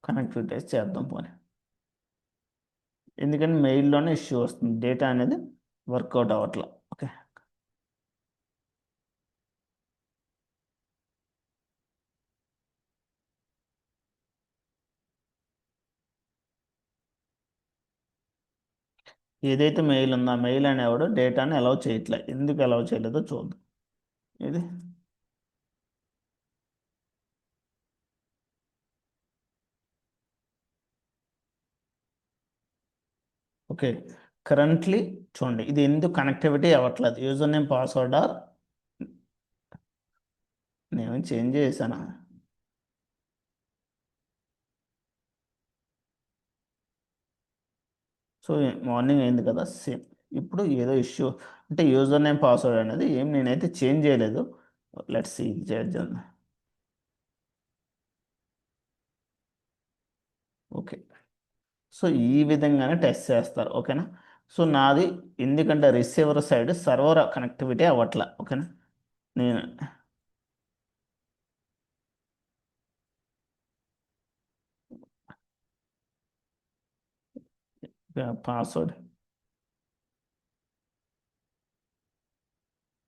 కనెక్టివిటీ చేద్దాం పోనీ. ఎందుకంటే మెయిల్లోనే ఇష్యూ వస్తుంది, డేటా అనేది వర్కౌట్ అవ్వట్లా, ఓకే. ఏదైతే మెయిల్ ఉందో ఆ మెయిల్ అనేవాడు డేటాని అలౌ చేయట్లే, ఎందుకు అలౌ చేయలేదో చూద్దాం. ఇది ఓకే. కరెంట్లీ చూడండి, ఇది ఎందుకు కనెక్టివిటీ అవ్వట్లేదు, యూజర్ నేమ్ పాస్వర్డ్ ఆర్ నేను చేంజ్ చేశాను. సో మార్నింగ్ అయింది కదా సేమ్. ఇప్పుడు ఏదో ఇష్యూ అంటే యూజర్ నేమ్ పాస్వర్డ్ అనేది ఏం నేనైతే చేంజ్ చేయలేదు. లెట్స్ సీ చేద్దాం. ఓకే. సో ఈ విధంగానే టెస్ట్ చేస్తారు, ఓకేనా. సో నాది ఎందుకంటే రిసీవర్ సైడ్ సర్వర్ కనెక్టివిటీ అవ్వట్లే, ఓకేనా. నేను పాస్వర్డ్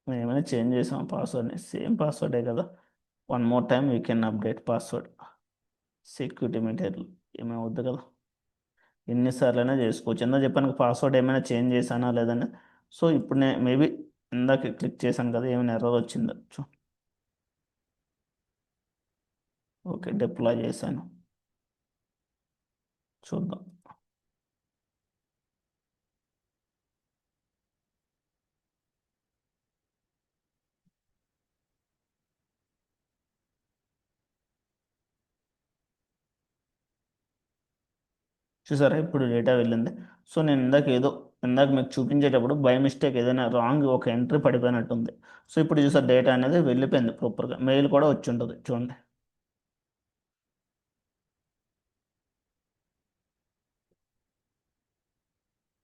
ఏమైనా చేంజ్ చేసాం పాస్వర్డ్ని, సేమ్ పాస్వర్డే కదా. One more time we can update password. Security material ఏమైనా వద్దు కదా, ఎన్నిసార్లైనా చేసుకోవచ్చు. ఇందాక చెప్పాను పాస్వర్డ్ ఏమైనా చేంజ్ చేశానా లేదని. సో ఇప్పుడు నేను మేబీ ఇందాక క్లిక్ చేశాను కదా, ఏమైనా ఎర్రర్ వచ్చిందో ఓకే, డిప్లాయ్ చేశాను, చూద్దాం. చూసారా ఇప్పుడు డేటా వెళ్ళింది. సో నేను ఇందాక మీకు చూపించేటప్పుడు బై మిస్టేక్ ఏదైనా రాంగ్ ఒక ఎంట్రీ పడిపోయినట్టుంది. సో ఇప్పుడు చూసారు డేటా అనేది వెళ్ళిపోయింది ప్రాపర్గా, మెయిల్ కూడా వచ్చి ఉంటుంది చూడండి.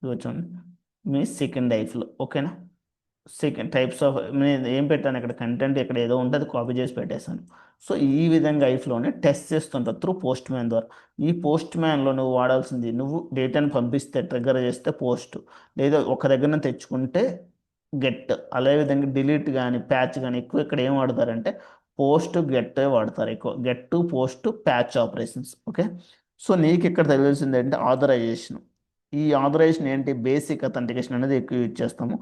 ఇది చూడండి, మీ సెకండ్ లైఫ్లో, ఓకేనా. సెకండ్ టైప్స్ ఆఫ్ నేను ఏం పెట్టాను ఇక్కడ, కంటెంట్ ఇక్కడ ఏదో ఉంటుంది కాపీ చేసి పెట్టేశాను. సో ఈ విధంగా ఐఫ్లోనే టెస్ట్ చేస్తుంటారు త్రూ పోస్ట్ మ్యాన్ ద్వారా. ఈ పోస్ట్ మ్యాన్లో నువ్వు వాడాల్సింది, నువ్వు డేటాను పంపిస్తే ట్రిగ్గర్ చేస్తే పోస్ట్, లేదా ఒక దగ్గర నుంచి తెచ్చుకుంటే గెట్, అదే విధంగా డిలీట్ కానీ ప్యాచ్ కానీ ఎక్కువ ఇక్కడ ఏం వాడతారంటే పోస్ట్ గెట్ వాడతారు ఎక్కువ, get to post patch operations. Okay, so నీకు ఇక్కడ తెలియాల్సింది ఏంటంటే ఆథరైజేషన్. ఈ ఆథరైజేషన్ ఏంటి, బేసిక్ అథెంటికేషన్ అనేది ఎక్కువ యూజ్ చేస్తాము.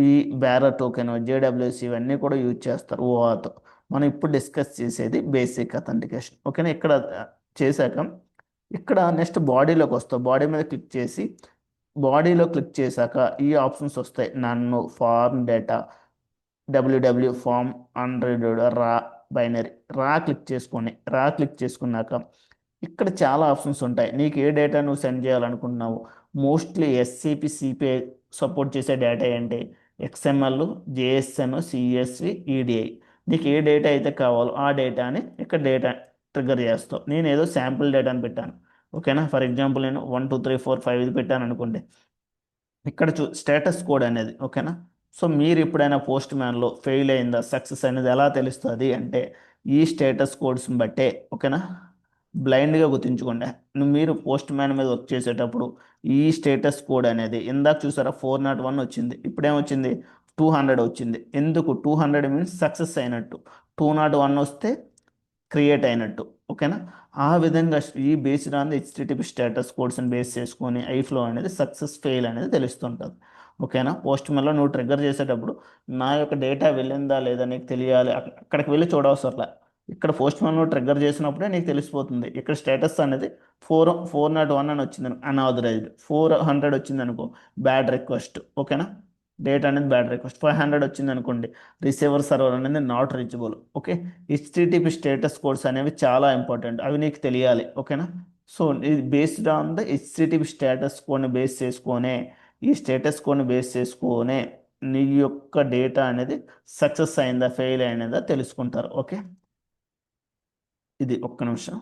ఈ బ్యారర్ టోకెన్, జేడబ్ల్యూసి ఇవన్నీ కూడా యూజ్ చేస్తారు ఓఆతో. మనం ఇప్పుడు డిస్కస్ చేసేది బేసిక్ అథెంటికేషన్. ఓకేనా, ఇక్కడ చేశాక ఇక్కడ నెక్స్ట్ బాడీలోకి వస్తాం. బాడీ మీద క్లిక్ చేసి, బాడీలో క్లిక్ చేశాక ఈ ఆప్షన్స్ వస్తాయి. నన్ను, ఫార్మ్ డేటా, డబ్ల్యూడబ్ల్యూ, ఫామ్, అన్రీడెడ్, రా, బైనరీ. రా క్లిక్ చేసుకున్నాక ఇక్కడ చాలా ఆప్షన్స్ ఉంటాయి. నీకు ఏ డేటా నువ్వు సెండ్ చేయాలనుకుంటున్నావు. మోస్ట్లీ ఎస్సిపి, సిపిఐ సపోర్ట్ చేసే డేటా ఏంటి, ఎక్స్ఎంఎల్, జేఎస్ఎన్, సిఎస్వి, ఈడిఐ. నీకు ఏ డేటా అయితే కావాలో ఆ డేటాని ఇక్కడ డేటా ట్రిగ్గర్ చేస్తావు. నేను ఏదో శాంపుల్ డేటాని పెట్టాను. ఓకేనా, ఫర్ ఎగ్జాంపుల్ నేను 1 2 3 4 5 ఇది పెట్టాను అనుకోండి. ఇక్కడ స్టేటస్ కోడ్ అనేది. ఓకేనా, సో మీరు ఎప్పుడైనా పోస్ట్ మ్యాన్లో ఫెయిల్ అయిందా సక్సెస్ అనేది ఎలా తెలుస్తుంది అంటే ఈ స్టేటస్ కోడ్స్ని బట్టే. ఓకేనా, బ్లైండ్గా గుర్తుంచుకోండి. మీరు పోస్ట్ మ్యాన్ మీద వర్క్ చేసేటప్పుడు ఈ స్టేటస్ కోడ్ అనేది, ఇందాక చూసారా 401 వచ్చింది, ఇప్పుడేమొచ్చింది 200 వచ్చింది. ఎందుకు 200 మీన్స్ సక్సెస్ అయినట్టు, 201 వస్తే క్రియేట్ అయినట్టు. ఓకేనా, ఆ విధంగా ఈ based on the HTTP status కోడ్స్ని బేస్ చేసుకొని ఐఫ్లో అనేది సక్సెస్ ఫెయిల్ అనేది తెలుస్తుంటుంది. ఓకేనా, పోస్ట్ మ్యాన్లో నువ్వు ట్రిగ్గర్ చేసేటప్పుడు నా యొక్క డేటా వెళ్ళిందా లేదా నీకు తెలియాలి, అక్కడికి వెళ్ళి చూడవసరలా. ఇక్కడ పోస్ట్ మ్యాన్లో ట్రిగ్గర్ చేసినప్పుడే నీకు తెలిసిపోతుంది. ఇక్కడ స్టేటస్ అనేది 401 అని వచ్చింది, అన్ఆథరైజ్డ్. 400 వచ్చింది అనుకో, బ్యాడ్ రిక్వెస్ట్. ఓకేనా, డేట్ అనేది బ్యాడ్ రిక్వెస్ట్. 500 వచ్చింది అనుకోండి, రిసీవర్ సర్వర్ అనేది not reachable. Okay, HTTP status codes అనేవి చాలా ఇంపార్టెంట్, అవి నీకు తెలియాలి. ఓకేనా, సో ఇది based on the HTTP status కోడ్ని బేస్ చేసుకొనే, ఈ స్టేటస్ కోడ్ని బేస్ చేసుకొనే నీ యొక్క డేటా అనేది సక్సెస్ అయిందా ఫెయిల్ అయినదా తెలుసుకుంటారు. ఓకే, ఇది ఒక్క నిమిషం.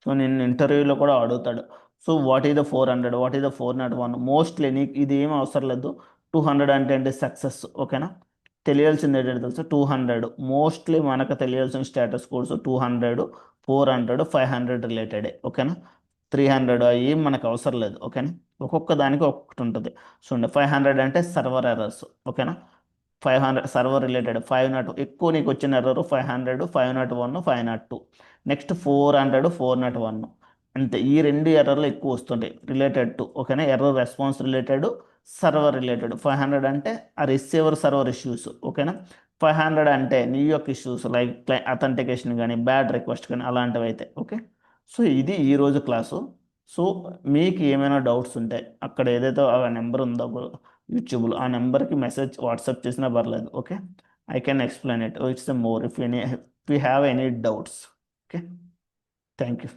సో నేను ఇంటర్వ్యూలో కూడా అడుగుతాడు. So what is the 400, what is the 401. Mostly నీకు ఇది ఏం అవసరం లేదు. 200 అంటే సక్సెస్. ఓకేనా, తెలియాల్సింది ఏంటంటే తెలుసు 200. మోస్ట్లీ మనకు తెలియాల్సిన స్టేటస్ కోడ్స్ 200, 400, 500 రిలేటెడే. ఓకేనా, 300 అవి మనకు అవసరం లేదు. ఓకేనా, ఒక్కొక్క దానికి ఒక్కొక్కటి ఉంటుంది. చూడండి 500 అంటే సర్వర్ ఎర్రర్స్. ఓకేనా, 500 సర్వర్ రిలేటెడ్. 502 ఎక్కువ నీకు వచ్చిన ఎర్రర్ 500, 501, 502. నెక్స్ట్ 400, 401. అంతే, ఈ రెండు ఎర్రర్లు ఎక్కువ వస్తుంటాయి రిలేటెడ్ టు. ఓకేనా, error response related, server related. 500 అంటే ఆ రిసీవర్ సర్వర్ ఇష్యూస్. ఓకేనా, 500 అంటే నీ యొక్క ఇష్యూస్ లైక్ అథెంటికేషన్ కానీ బ్యాడ్ రిక్వెస్ట్ కానీ అలాంటివి అయితే. ఓకే, సో ఇది ఈరోజు క్లాసు. సో మీకు ఏమైనా డౌట్స్ ఉంటే అక్కడ ఏదైతే ఆ నెంబర్ ఉందో యూట్యూబ్లో, ఆ నెంబర్కి మెసేజ్ వాట్సాప్ చేసినా పర్లేదు. Okay, I can explain it. It's more if you have any doubts. Okay, thank you.